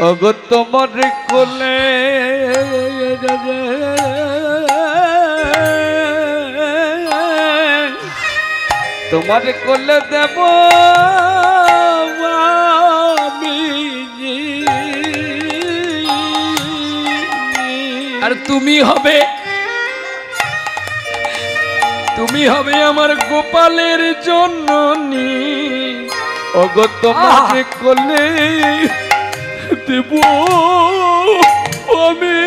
ওগো তোমার কোলে তোমার কোলে দেব আমি। আর তুমি হবে আমার গোপালের জননী। ওগো তোমাকে কোলে দেব আমি।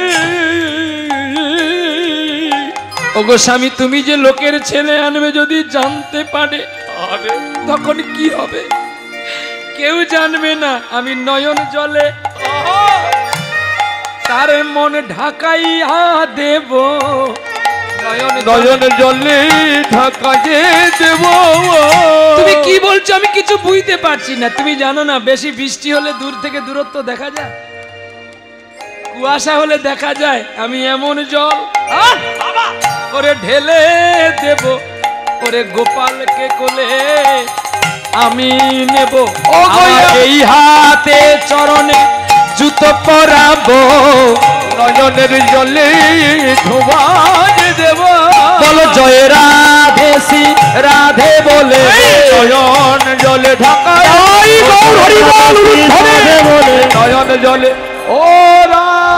ওগো স্বামী, তুমি যে লোকের ছেলে আনবে যদি জানতে পারে তখন কি হবে? কেউ জানবে না। আমি নয়ন জলে তার মন ঢাকাইয়া দেব। নয়ন জলে ঢাকা যে দেব। তুমি কি বলছো আমি কিছু বুঝতে পারছি না। তুমি জানো না বেশি বৃষ্টি হলে দূর থেকে দূরত্ব দেখা যায়, কুয়াশা হলে দেখা যায়। আমি এমন জল ওরে ঢেলে দেব, ওরে গোপালকে কোলে আমি নেব। এই হাতে চরণে জুতো পরাবো, নয়নের জলে ধোবাজ দেব। বলো জয় রাধে শ্রী রাধে বলে নয়ন জলে ঢাকা নয়ন জলে ও রাধে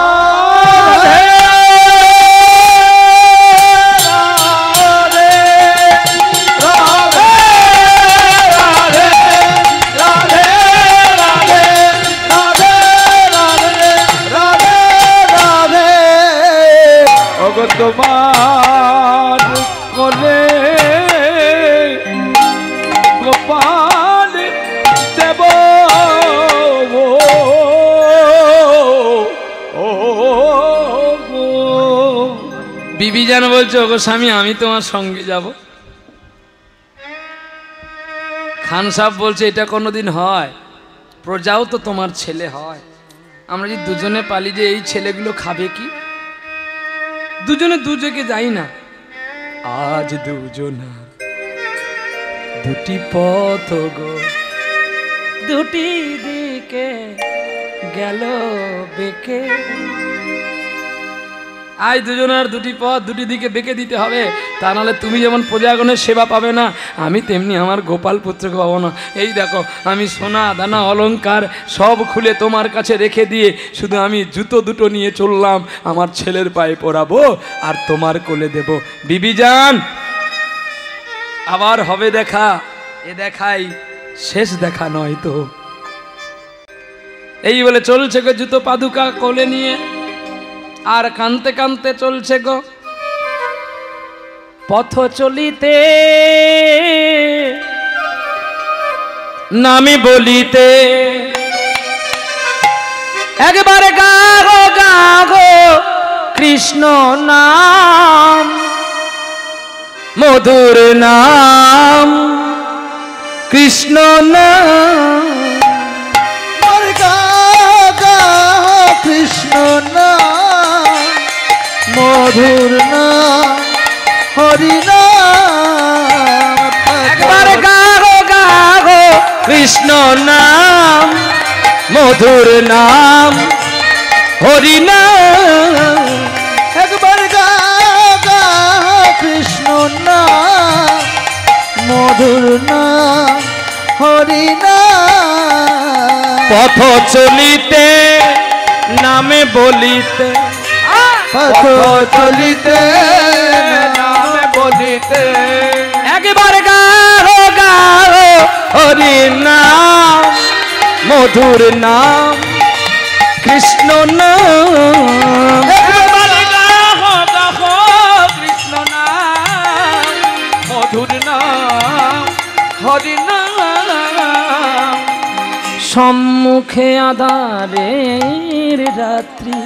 তোমার কোলে গোপাল দেব। বিবি জান বলছো ওগো স্বামী আমি তোমার সঙ্গে যাব। খান সাহেব বলছে এটা কোনোদিন হয়? প্রজাও তো তোমার ছেলে হয়। আমরা যদি দুজনে পালি যে এই ছেলেগুলো খাবে কি? দুজনে দুজকে যাই না। আজ দুজনা দুটি পথ গো, দুটি দিকে গেল বেঁকে। আজ দুজনের দুটি পথ দুটি দিকে বেঁকে দিতে হবে, তা নাহলে তুমি যেমন প্রজাগণের সেবা পাবে না, আমি তেমনি আমার গোপাল পুত্রকে পাবো না। এই দেখো আমি সোনা দানা অলংকার সব খুলে তোমার কাছে রেখে দিয়ে শুধু আমি জুতো দুটো নিয়ে চললাম, আমার ছেলের পায়ে পরাবো আর তোমার কোলে দেব। বিবি যান আবার হবে দেখা, এ দেখাই শেষ দেখা নয় তো। এই বলে চলছে গো জুতো পাদুকা কোলে নিয়ে, আর কানতে কানতে চলছে গো পথ চলিতে নামি বলিতে। একবার গাগো গাগো কৃষ্ণ নাম, মধুর নাম কৃষ্ণ নাম। কৃষ্ণ নাম মধুর নাম হরি নাম। একবার গাগো গাগো কৃষ্ণ নাম, মধুর নাম হরি নাম। একবার গাগো কৃষ্ণ নাম মধুর নাম হরি নাম। পথ চলিতে নামে বলিতে, পথ চলিতে নামে বলিতে। একবার গাও গাও হরি নাম, মধুর নাম কৃষ্ণ নাম। একবার গাও গাও কৃষ্ণ নাম, মধুর নাম হরি নাম। সম্মুখে আধারের রাত্রি,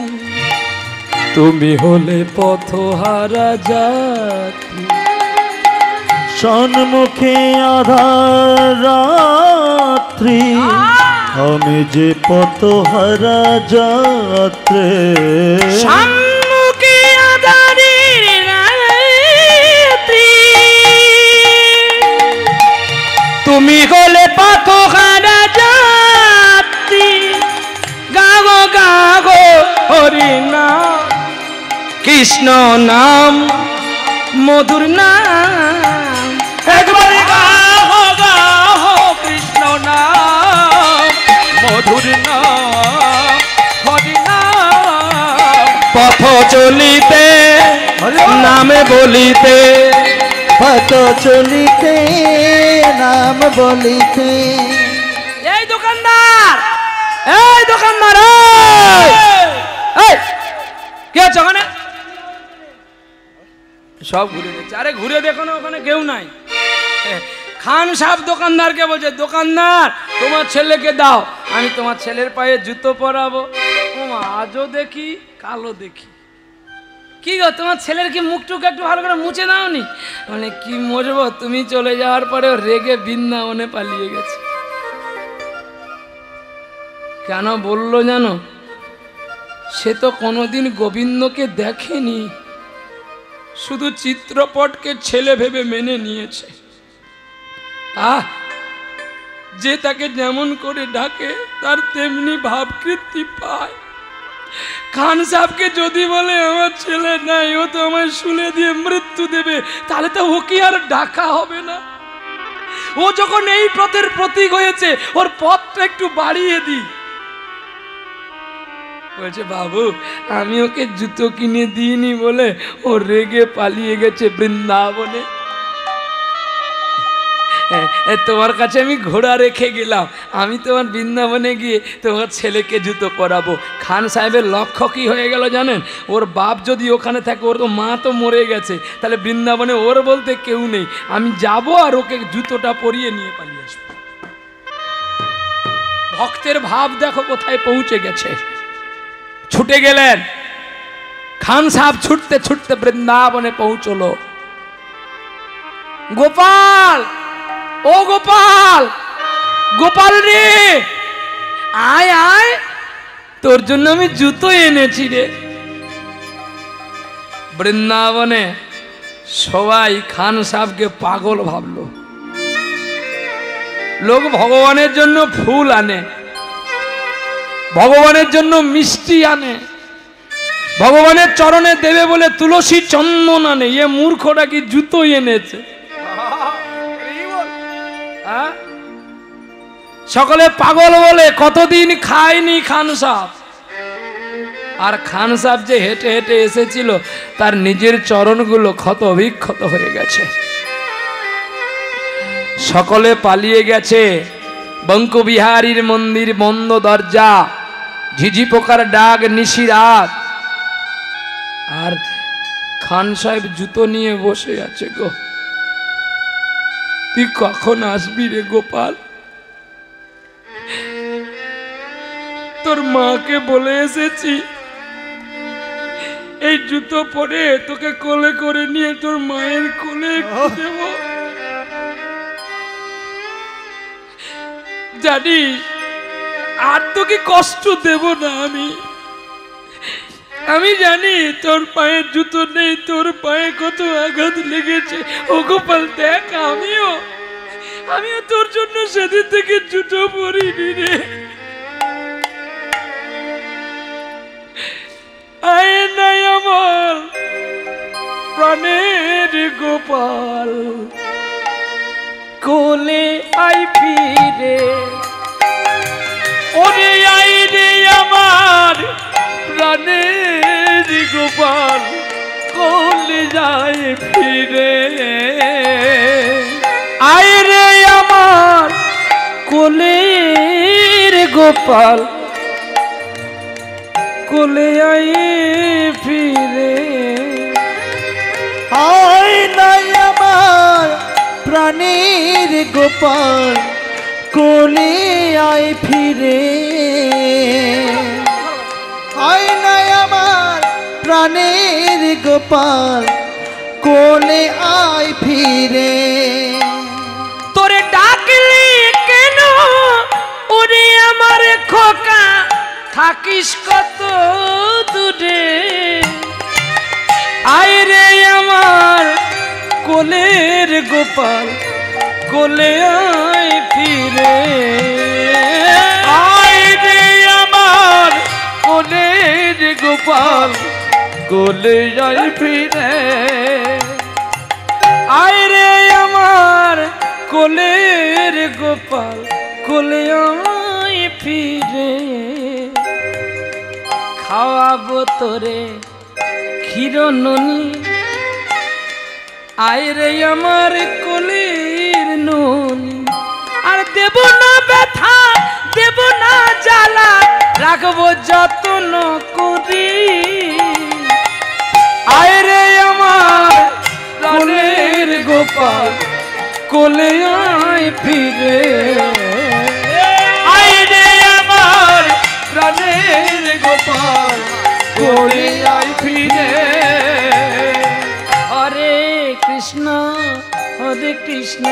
তুমি হলে পথহারা যাত্রী। সন্মুখে আধার রাত্রি, আমি যে পথহারা যাত্রে। সম্মুখে আধারের রাত্রি, তুমি হলে পথহারা যাত্রী। গাগো গাগো হরি নাম, কৃষ্ণ নাম মধুর নাম। একবার গাও গাও কৃষ্ণ নাম, মধুর নাম হরি নাম। পথ চলিতে নামে বলিতে, পথ চলিতে নাম বলিতে। এই দোকানদার, এই কে আছে ওখানে? সব ঘুরে দেখছে। আরে ঘুরে দেখো না, ওখানে কেউ নাই। খান সাহেব দোকানদারকে বলছে, দোকানদার তোমার ছেলেকে দাও, আমি তোমার ছেলের পায়ে জুতো পরাবো। ও আজও দেখি কালো দেখি। কি গো তোমার ছেলের কি মুখটুক একটু ভালো করে মুছে নাওনি? মানে কি মরবো, তুমি চলে যাওয়ার পরে রেগে বৃন্দাবনে পালিয়ে গেছে। কেন বললো জানো? সে তো কোনোদিন গোবিন্দকে দেখেনি, শুধু চিত্রপটকে ছেলে ভেবে মেনে নিয়েছে। যে তাকে যেমন করে ডাকে তার তেমনি ভাবকৃতি পায়। খান সাহেবকে যদি বলে আমার ছেলে নাই, ও তো আমার শুলে দিয়ে মৃত্যু দেবে, তাহলে তো ওকে আর ডাকা হবে না। ও যখন এই পথের প্রতীক হয়েছে, ওর পথটা একটু বাড়িয়ে দিই। বলছে বাবু আমি ওকে জুতো কিনে দিইনি বলে ও রেগে পালিয়ে গেছে বৃন্দাবনে। তোমার কাছে আমি ঘোড়া রেখে গেলাম, আমি তোমার বৃন্দাবনে গিয়ে তোমার ছেলেকে জুতো পরাবো। খান সাহেবের লক্ষ্য কি হয়ে গেল জানেন? ওর বাপ যদি ওখানে থাকে, ওর তো মা তো মরে গেছে, তাহলে বৃন্দাবনে ওর বলতে কেউ নেই, আমি যাব আর ওকে জুতোটা পরিয়ে নিয়ে পালিয়ে আসবো। ভক্তের ভাব দেখো কোথায় পৌঁছে গেছে। ছুটে গেলেন খান সাহেব, ছুটতে ছুটতে বৃন্দাবনে পৌঁছলো। গোপাল, ও গোপাল, গোপাল রে আয় আয়, তোর জন্য আমি জুতো এনেছি রে। বৃন্দাবনে সবাই খান সাহেবকে পাগল ভাবলো। লোক ভগবানের জন্য ফুল আনে, ভগবানের জন্য মিষ্টি আনে, ভগবানের চরণে দেবে বলে তুলসী চন্দন আনে। এ মূর্খটা কি জুতো এনেছে? সকলে পাগল বলে। কতদিন খায়নি খান সাহেব, আর খান সাহেব যে হেঁটে হেঁটে এসেছিল তার নিজের চরণগুলো ক্ষত বিক্ষত হয়ে গেছে। সকলে পালিয়ে গেছে। বঙ্কবিহারীর মন্দির বন্ধ দরজা, ঝিঝি পোকার ডাক নিশি রাত, আর খান সাহেব জুতো নিয়ে বসে আছে। গো তুই কখন আসবি রে গোপাল? তোর মাকে বলে এসেছি এই জুতো পরে তোকে কোলে করে নিয়ে তোর মায়ের কোলে দেব। জানি আর তোকে কষ্ট দেব না। আমি জানি তোর পায়ে জুতো নেই, তোর পায়ে কত আঘাত লেগেছে। ও গোপাল দেখ, আমিও তোর জন্য সেদিন থেকে জুতো পরিনি রে। আয় নাই আমার প্রাণের গোপাল, কোলে আই ফিরে। ওরে আই রে আমার প্রাণের গোপাল, কোলে যায় ফিরে। আয় রে আমার কোলের গোপাল, কোলে আই ফিরে। আয় নাই আমার প্রাণের গোপাল, কোলে আয় ফিরে। আয় নাই আমার প্রাণের গোপাল, কোলে আয় ফিরে। তোরে ডাকলি কেন ওরে আমার খোকা, থাকিস কত দূরে? আয় রে আমার কোলের গোপাল, কোলে আয় ফিরে। আয় রে আমার কোলের গোপাল, কোলে আয় ফিরে। আয় রে আমার কোলের গোপাল, কোলে আয় ফিরে। খাওয়াবো তোরে ক্ষীর ননি, আয় রে আমার কোলের ননি। আর দেব না ব্যথা দেব না জ্বালা, রাখবো যত্ন করি। আয় রে আমার প্রাণের গোপাল, কোলে আয় ফিরে। আয় রে আমার প্রাণের গোপাল, কোলে আয় ফিরে। হরে কৃষ্ণ হরে কৃষ্ণ,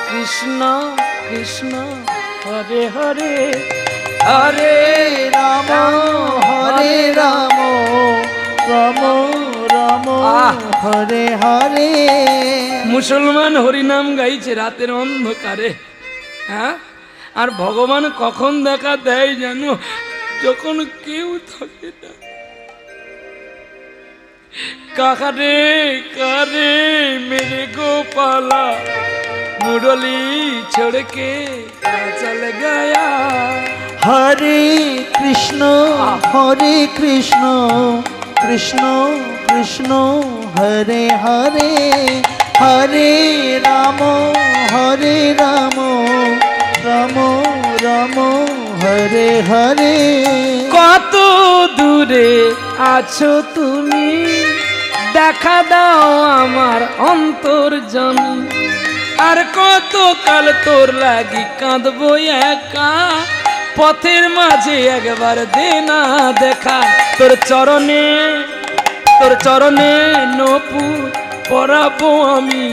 কৃষ্ণ কৃষ্ণ হরে হরে, হরে রাম হরে রাম, রাম রাম হরে হরে। মুসলমান হরিনাম গাইছে রাতের অন্ধকারে, হ্যাঁ? আর ভগবান কখন দেখা দেয় জানো? যখন কেউ থাকে না। কারে কারে মেরে গোপালা, মুরলি छोड़ के चल गया। हरे कृष्ण कृष्ण कृष्ण हरे हरे, हरे राम राम राम हरे हरे। কত দূরে আছো তুমি, দেখা দাও আমার অন্তর্জনী। আর কত কাল তোর লাগি কাঁদবো একা, পথের মাঝে একবার দে না দেখা। তোর চরণে নপুর পরাবো আমি।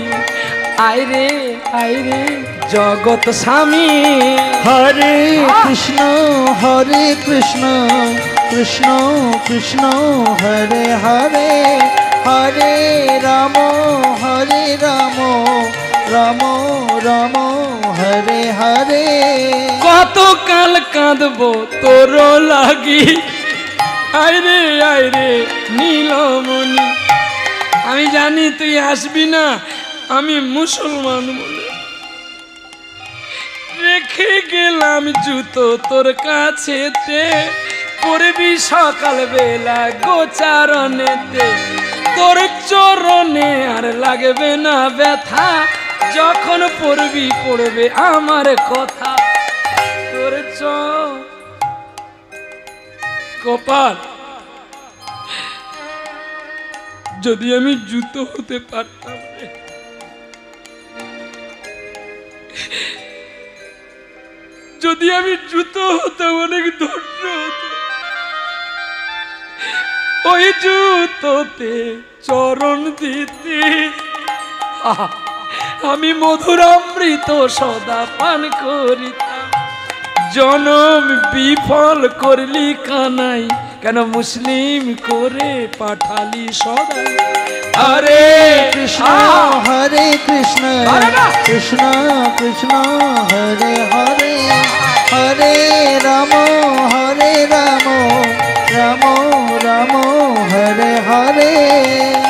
আয় রে জগৎ স্বামী। हरे कृष्ण कृष्ण कृष्ण हरे हरे, हरे राम राम राम हरे हरे। কত কাল কাঁদবো তোর লাগি, আয় রে নীলমণি। আমি জানি তুই আসবি না, আমি মুসলমান বলে রেখে গেলাম জুতো তোর কাছেতে। পড়বি সকাল বেলা গোচারণেতে, তোর চরণে আর লাগবে না ব্যথা। যখন পড়বে আমার কথা। তোর কপাল, যদি আমি জুতো হতে পারতাম রে, যদি আমি জুতো হতাম অনেক ধন্য হতো। ওই জুতোতে চরণ দিতে আমি মধুরামৃত সদা পান করিতাম। জনম বিফল করলি কানাই, কেন মুসলিম করে পাঠালি সদাই। হরে कृष्ण कृष्ण कृष्ण हरे हरे, हरे राम राम राम हरे हरे।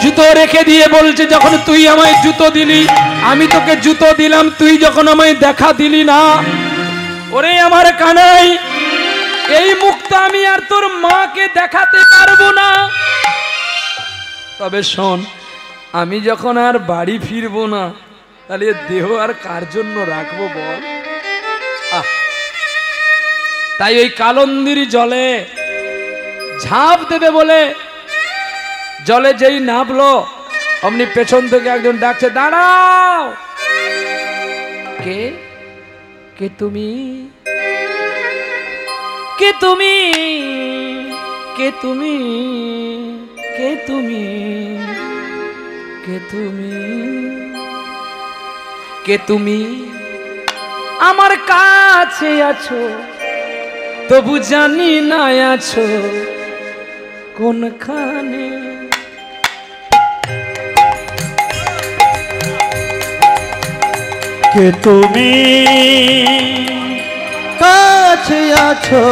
জুতো রেখে দিয়ে বলছে, যখন তুই আমায় জুতো দিলি, আমি তোকে জুতো দিলাম, তুই যখন আমায় দেখা দিলি না। ওরে আমার কানাই, এই মুখটা আমি আর তোর মাকে দেখাতে পারবো না। তবে শোন, আমি যখন আর বাড়ি ফিরবো না, তাহলে দেহ আর কার জন্য রাখবো বল? তাই ওই কালন্দির জলে ঝাঁপ দেবে বলে জলে যেই নামলো, অমনি পেছন থেকে একজন ডাকছে, দাঁড়াও। কে কে তুমি? কে তুমি? কে তুমি? কে তুমি? কে তুমি? কে তুমি? আমার কাছে আছো, তবু জানি না আছো কোনখানে। কে তুমি? কাছে আছো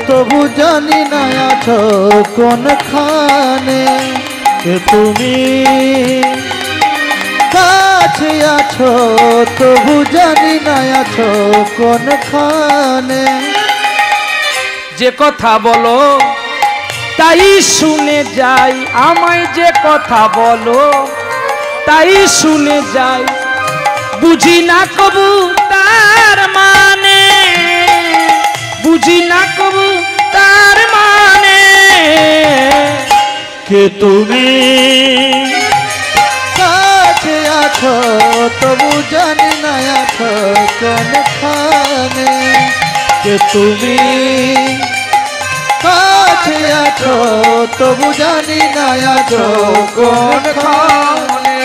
তবু জানি না আছো কোনখানে। কে তুমি? কাছে আছো তবু জানি না আছো কোনখানে। যে কথা বলো তাই শুনে যাই, আমায় যে কথা বলো তাই শুনে যাই, বুঝি না কবু তার মানে। বুঝি না কবু তার মানে। কে তুমি কাছে আছো তবু জানি না আছো কোনখানে। কে তুমি কাছে আছো তবু জানি না আছো কোনখানে।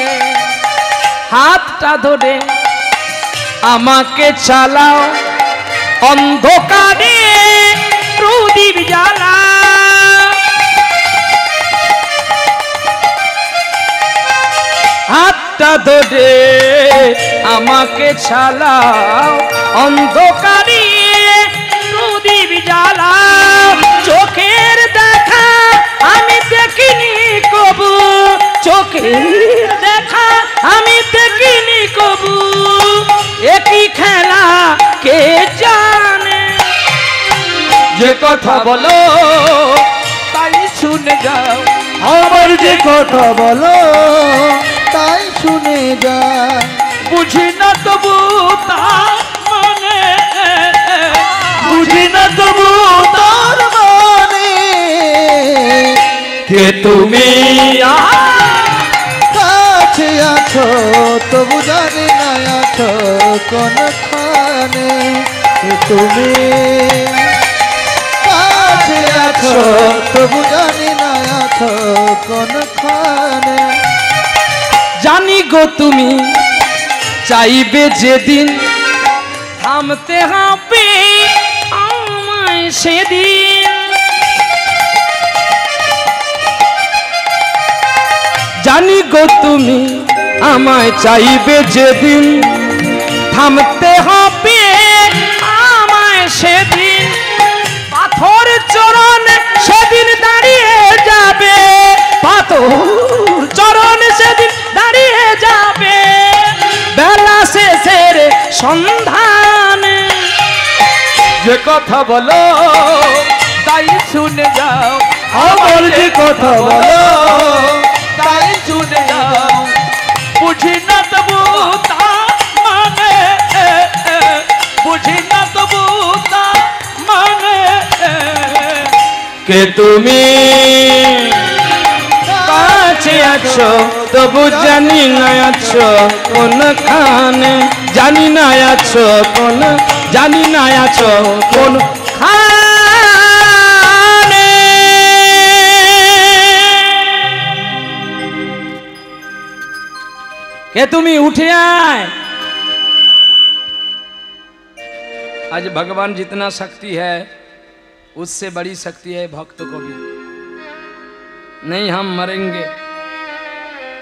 হাতটা ধরে আমাকে চালাও, অন্ধকারে প্রদীপ জ্বালা। হাতটা ধরে আমাকে চালাও, অন্ধকারে প্রদীপ জ্বালা। চোখের দেখা আমি দেখিনি কবু, চোখের দেখা আমি দেখিনি কবু। একই খেলা কে জানে। যে কথা বলো তাই শুনে যাও, আমার যে কথা বলো তাই শুনে যা। বুঝি না তবু তার মানে, বুঝি না তবু তোর মানে। কে তুমি কাছে আছো তবু জানি না আছো কোনখানে। তুমি কাছে আছো তবু জানি না আছো কোনখানে। জানি গো তুমি চাইবে যেদিন, থামতে হবে আমায় সেদিন। জানি গো তুমি আমায় চাইবে যেদিন, থামতে হবে আমায় সেদিন। পাথর চরণ সেদিন দাঁড়িয়ে যাবে, পাথর চরণ সেদিন দাঁড়িয়ে যাবে। বেলা শেষের সন্ধানে। যে কথা বলো তাই শুনে যাও, আমার যে কথা বলো তাই শুনে যাও। বুঝি না তবু তা মানে, বুঝি না তবু তা মানে। কে তুমি কাছে আছো তবু জানি না আছো কোনখানে। জানি না আছো কোন, জানি না আছো কোন খানে। কে তুমি उठे आए। आज भगवान जितना शक्ति है उससे बड़ी शक्ति है भक्तों को भी। नहीं हम मरेंगे,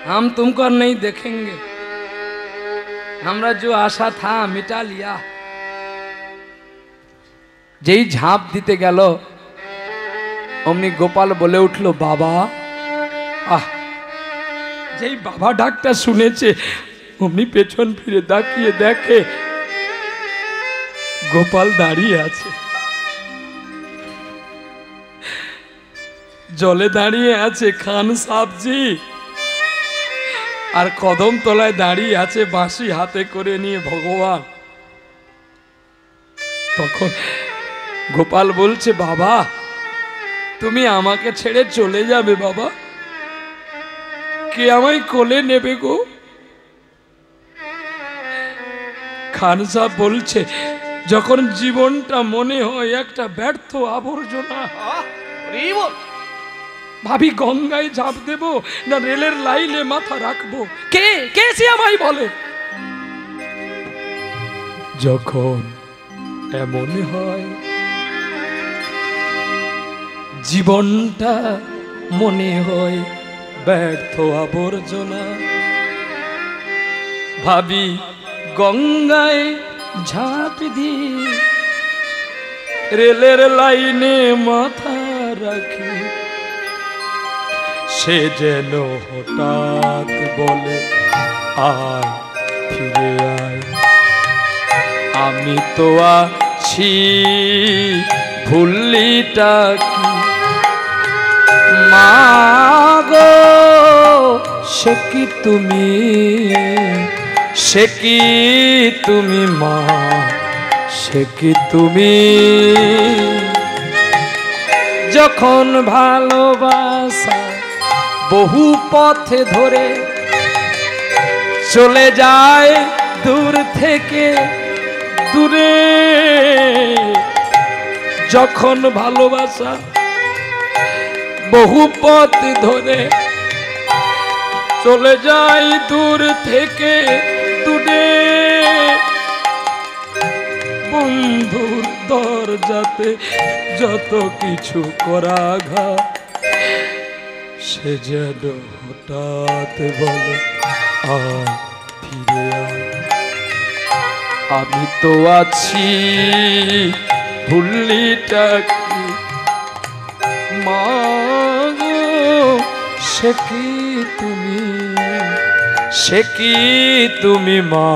हम तुमको नहीं देखेंगे। हमरा जो आशा था मिटा लिया। যেই ঝাঁপ দিতে গেল অমনি গোপাল বলে উঠলো বাবা। আহ, যেই বাবা ডাকটা শুনেছে অমনি পেছন ফিরে তাকিয়ে দেখে গোপাল দাঁড়িয়ে আছে, জলে দাঁড়িয়ে আছে খান সাবজি, আর কদম তলায় দাঁড়িয়ে আছে বাঁশি হাতে করে নিয়ে ভগবান। তখন গোপাল বলছে বাবা তুমি আমাকে ছেড়ে চলে যাবে বাবা, কে আমায় কোলে নেবে গো। খান সাহেব বলছে যখন জীবনটা মনে হয় একটা ব্যর্থ আবর্জনা, ভাবি গঙ্গায় ঝাঁপ দেব না রেলের লাইনে মাথা রাখবো, কে কে সে আমায় বলে। যখন এমন হয় জীবনটা মনে হয় ব্যর্থ আবর্জনা, ভাবি গঙ্গায় ঝাঁপ দি রেলের লাইনে মাথা রাখি। সে যেন হঠাৎ বলে আয় ফিরে আয়, আমি তো আছি ভুললিটা কি মাগো, সে কি তুমি, সে কি তুমি মা, সে কি তুমি যখন ভালোবাসা বহু পথে ধরে চলে যায় দূর থেকে দূরে, যখন ভালোবাসা বহু পথ ধরে চলে যায় দূর থেকে দূরে, বন্ধুর দরজাতে যত কিছু করা ঘাত, সে যেন হঠাৎ বলে আয় ফিরে আয়। আমি তো আছি ভুলিটা কি মা গো, সে কি তুমি, সে কি তুমি মা,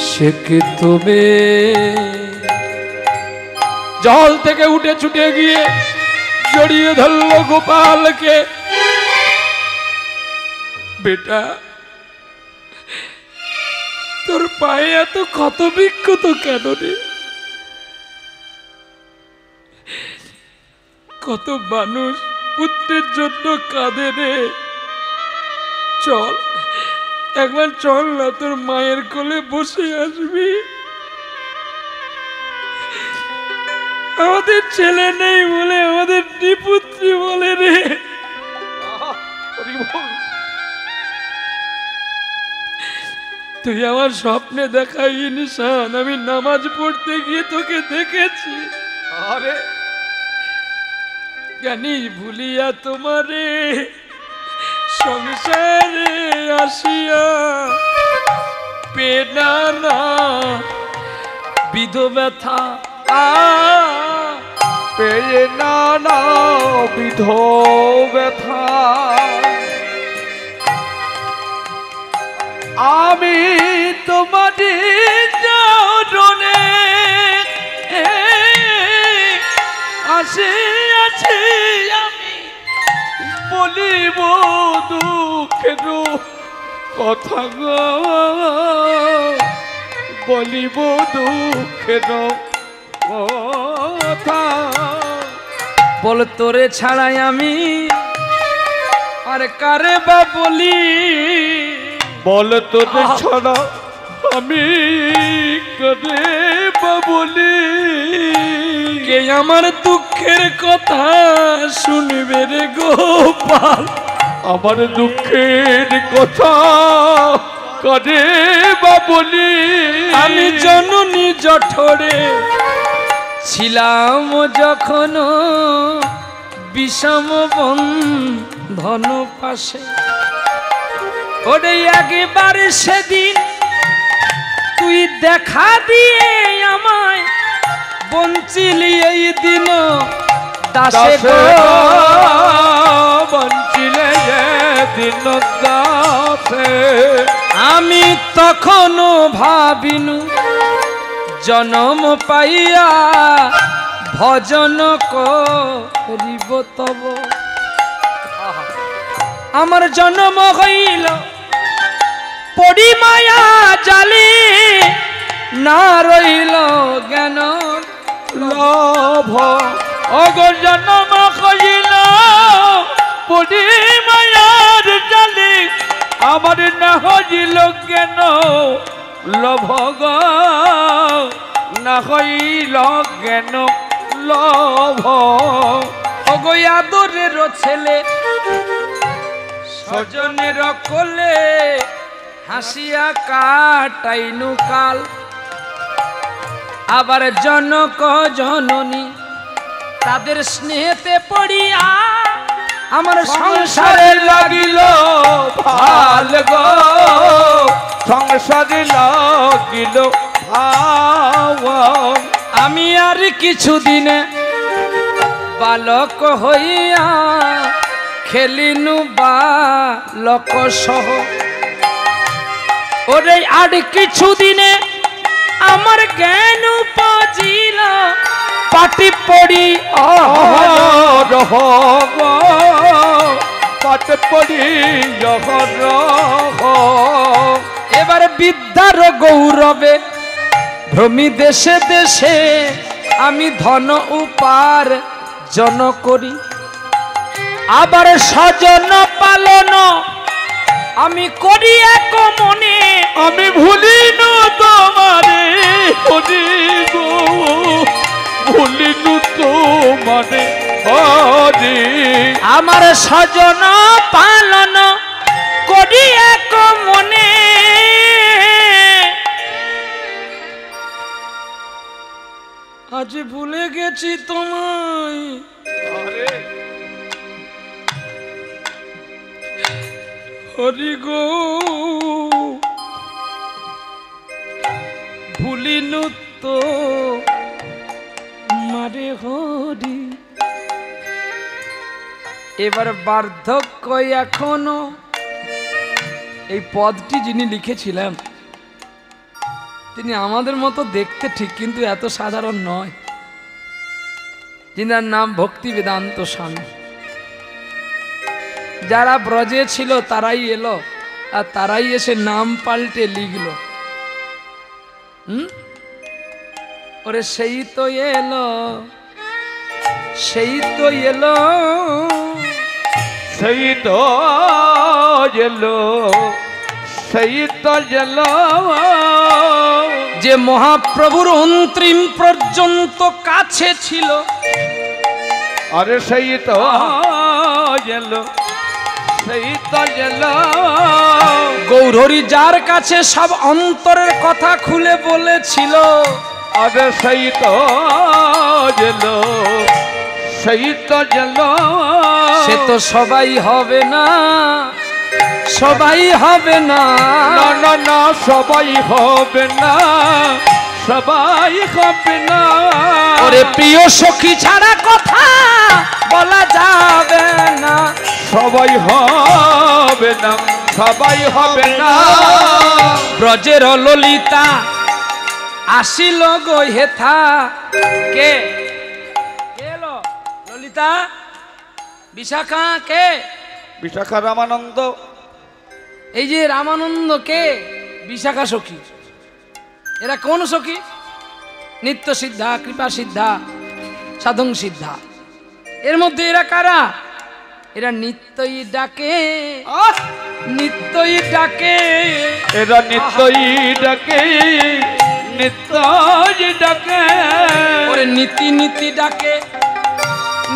সে কি তুমি। জল থেকে উঠে ছুটে গিয়ে জড়িয়ে ধরলো গোপালকে। বেটা, তোর পায়ে এত ক্ষত বিক্ষত কেন রে? কত মানুষ পুত্রের জন্য কাঁদে রে। চল একবার, চল না, তোর মায়ের কোলে বসে আসবি। আমাদের ছেলে নেই বলে আমাদের নিপুত্রী বলে রে। তুই আমার স্বপ্নে দেখা ইনসান, আমি নামাজ পড়তে গিয়ে তোকে দেখেছি। আরে জানি ভুলিয়া তোমারে সংসারে আসিয়া পেনা না বিধ ব্যথা পেয়ে না না বিধ ব্যথা। আমি তোমাদের চরণে আসিয়াছি, আমি বলিব দুঃখের কথা গো, বলিব দুঃখের কথা। বল তোরে ছাড়াই আমি আর কারে বা বলি, বল তোরে ছাড়া আমি কারে বা বলি। কে আমার দুঃখের কথা শুনবে রে গোপাল, আমার দুঃখের কথা কারে বা বলি। আমি জননী জঠরে ছিলাম যখন বিষম বন্ধন পাশে, ওরে একবারে সেদিন তুই দেখা দিয়ে আমায় বঞ্চিলি, এই দিন দাসে বঞ্চিলে দিন দাসে। আমি তখনও ভাবিনু জনম পাইয়া ভজন করিব তব, আমার জন্ম হইল পড়ি মায়া জালি, না রইল জ্ঞান লভ। অগো জন্ম হইল পড়ি মায়ার জালি, আমার না হইল জ্ঞান লভ গো, না হইল জ্ঞান লভ। অগো আদরের ছেলে স্বজনের কোলে হাসিয়া কাটাইনু কাল, আবার জনক জননী তাদের স্নেহেতে পড়িয়া আমার সংসারে লাগিল ভাল গো, সংসারে লাগিল ভাব। আমি আর কিছুদিনে বালক হইয়া খেলিনু বালক সহ, ওরে আর কিছুদিনে আমার জ্ঞান উপজিল পাটি পড়ি অহরহ গো, পাটি পড়ি অহরহ। এবার বিদ্যার গৌরবে ভ্রমি দেশে দেশে আমি ধন উপার্জন করি, আবার স্বজন পালন আমি করি এক মনে। আমি ভুলিনু তোমারে হরি গো, ভুলিনু তোমারে হরি। আমার স্বজন পালন করি এক মনে, আজ ভুলে গেছি তোমায় হরি গো, ভুলিনু তো মারে হরি। এবার বার্ধক্য এখনো, এই পদটি যিনি লিখেছিলেন তিনি আমাদের মতো দেখতে ঠিক, কিন্তু এত সাধারণ নয়। যিনার নাম ভক্তি বেদান্ত স্বামী। যারা ব্রজে ছিল তারাই এলো, আর তারাই এসে নাম পাল্টে লিখলো। ওরে সেই তো এলো, সেই তো এলো, সেই তো এলো, সেই তো এলো, যে মহাপ্রভুর অন্তিম পর্যন্ত কাছে ছিল। আরে সেই তো এলো, সেই তো এলো, গৌরহরি যার কাছে সব অন্তরের কথা খুলে বলেছিল। আরে সেই তো এলো, সেই তো এলো, সে তো সবাই হবে না, সবাই হবে না, না না না, সবাই হবে না, সবাই হবে না। ওরে প্রিয় সখী ছাড়া কথা বলা যাবে না, সবাই হবে না, সবাই হবে না। ব্রজের ললিতা আসিল গো হেথা। কে এলো? ললিতা, বিশাখা কে? বিশাখা রামানন্দ। এই যে রামানন্দ কে? বিশাখা সখী। এরা কোন সখী? নিত্য সিদ্ধা, কৃপা সিদ্ধা, সাধন সিদ্ধা। এর মধ্যে এরা কারা? এরা নিত্যই ডাকে, নিত্যই ডাকে, এরা নিত্যই ডাকে, নিত্যই ডাকে। ওরে নীতি নীতি ডাকে,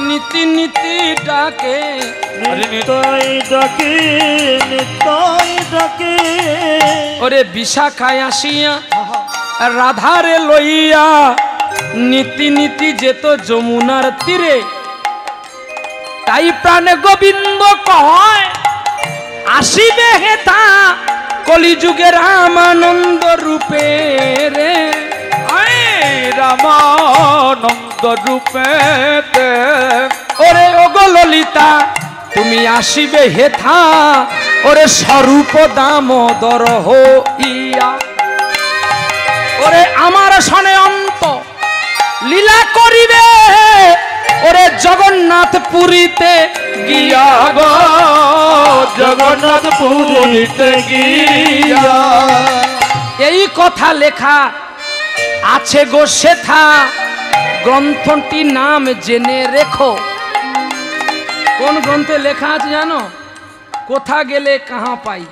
নীতি নীতি ডাকে, নিত্যই ডাকে, নিত্যই ডাকে। ওরে বিশাখায় আসিয়া রাধারে লইয়া নীতি নীতি যেত যমুনার তীরে। তাই প্রাণে গোবিন্দ কয় আসিবে হেথা কলিযুগে রামানন্দ রূপে রে। রামানন্দ রূপে। ওরে ওগো ললিতা তুমি আসিবে হেথা, ওরে স্বরূপ দামোদর হইয়া। ওরে আমার সনে অন্ত লীলা করিবে, ওরে জগন্নাথ পুরীতে গিয়া গো, জগন্নাথ পুরীতে গিয়া। এই কথা লেখা আছে গো সেথা, গ্রন্থটি নাম জেনে রেখো। কোন গ্রন্থে লেখা আছে জানো? কোথা গেলে কাহা পাই,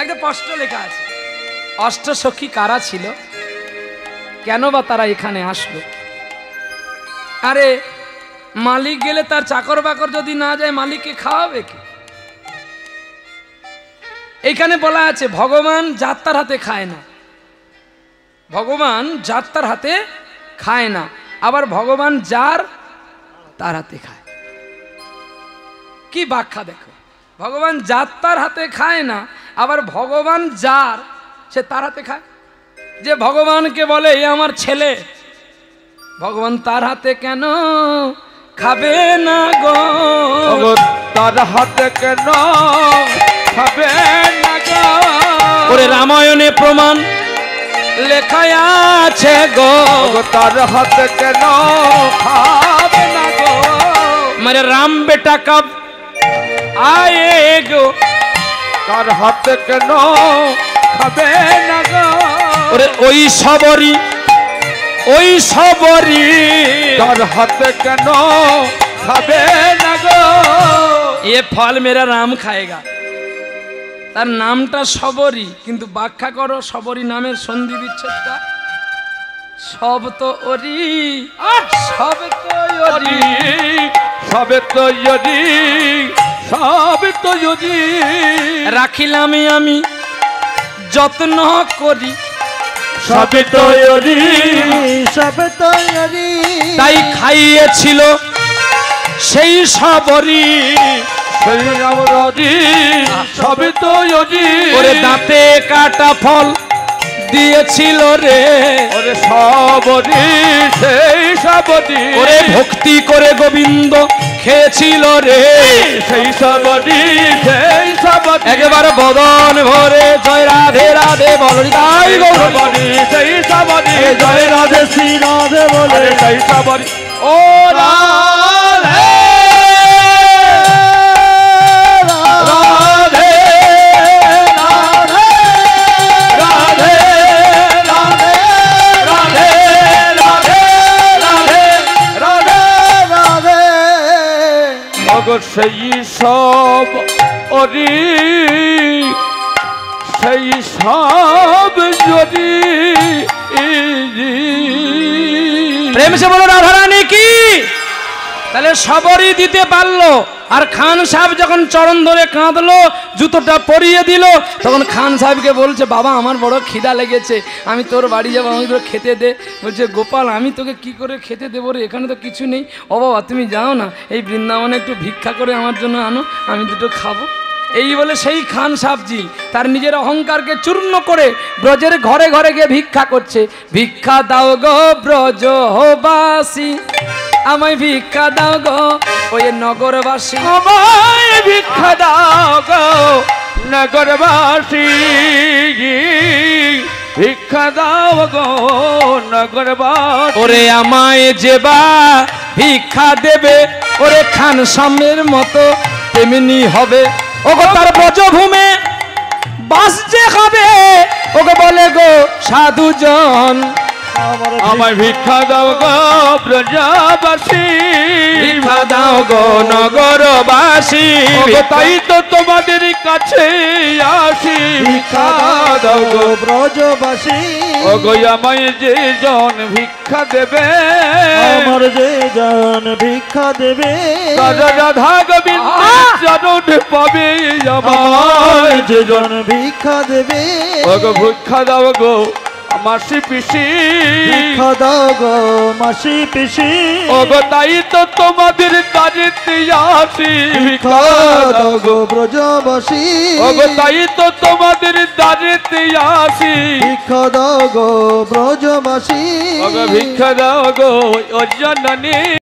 একটা স্পষ্ট লেখা আছে। অষ্টসখী কারা ছিল, কেন বা তারা এখানে আসলো? আরে মালিক গেলে তার চাকর বাকর যদি না যায় মালিককে খাওয়াবে কি? এইখানে বলা আছে ভগবান যাত্রার হাতে খায় না, ভগবান যাত্রার হাতে খায় না, আবার ভগবান যার তার হাতে খায়। কি ব্যাখ্যা দেখো, ভগবান যাত্রার হাতে খায় না, আবার ভগবান যার সে তার হাতে খায়। যে ভগবানকে বলে এই আমার ছেলে, ভগবান তার হাতে কেন খাবে না গো? তার হাতে কেন খাবে না গো? ওরে রামায়ণে প্রমাণ লেখা আছে গো, তার হাতে কেন খাবে না গো? मेरे राम बेटा कब आए गो? তার হাতে কেন খাবে না গো? ওরে ওই সবরি তার হাতে কেন খাবে না গো ये फल मेरा राम खाएगा তার নামটা সবরি কিন্তু ব্যাখ্যা করো সবরি নামের সন্ধি বিচ্ছেদটা সব তো ওরি সব তো ওরি সবে তো যদি সবে তো যদি রাখিলাম আমি যত্ন করি সবে তো যদি সব তৈরি তাই খাইয়েছিল সেই সবরি সেই আমরাজি সবে তো যদি ওরে দাঁতে কাটা ফল দিয়েছিল রে ওরে সবরি সেই সবরি ওরে ভক্তি করে গোবিন্দ খেয়েছিল রে সেই সবরি সেই সবরি একেবারে বদন ভরে জয় রাধে রাধে বলি তাই সবরি সেই সবরি জয় রাধে শ্রী রাধে বলে সেই সবরি ও রাধে রাধে রাধে রাধে রাধে রাধে রাধে রাধে রাধে অগর সেই সব অরি সেই সব যদি প্রেম সে বলো রাধা রানী কি তাহলে সবরই দিতে পারলো আর খান সাহেব যখন চরণ ধরে কাঁদলো জুতোটা পরিয়ে দিল তখন খান সাহেবকে বলছে বাবা আমার বড় খিদা লেগেছে আমি তোর বাড়ি যাবো আমি তোর খেতে দে বলছে গোপাল আমি তোকে কি করে খেতে দেবো রে এখানে তো কিছু নেই ও বাবা তুমি যাও না এই বৃন্দাবনে একটু ভিক্ষা করে আমার জন্য আনো আমি দুটো খাবো এই বলে সেই খান সাহেবজি তার নিজের অহংকারকে চূর্ণ করে ব্রজের ঘরে ঘরে গিয়ে ভিক্ষা করছে ভিক্ষা দাও গো ব্রজবাসী আমায় ভিক্ষা দাও গো ওই নগরবাসী আমায় ভিক্ষা দাও গো নগরবাসী ভিক্ষা দাও গো নগরবাসী ওরে আমায় যেবা ভিক্ষা দেবে ওরে খান সামের মতো তেমনি হবে ওগো তার ব্রজভূমে বাস যে হবে ওগো বলে গো সাধুজন আমায় ভিক্ষা দাও গো ব্রজবাসী ভিক্ষা দাও গো নগরবাসী ওগো তাই তো তোমাদের কাছে আসি ভিক্ষা দাও গো ব্রজবাসী ওগো আমায় যে জন ভিক্ষা দেবে আমার যে জন ভিক্ষা দেবে রাধা রাধা গোবিন্দের চরণ পাবে আমায় যে জন ভিক্ষা দেবে ওগো ভিক্ষা দাও গো মাসি পিসি ভিক্ষা দাও গো মাসি পিসি ওগো তাই তো তোমাদের কাজেতে আসি ভিক্ষা দাও গো ব্রজবাসী ওগো তাই তো তোমাদের কাজেতে আসি ভিক্ষা দাও গো ব্রজবাসী ওগো ভিক্ষা দাও গো ও জননী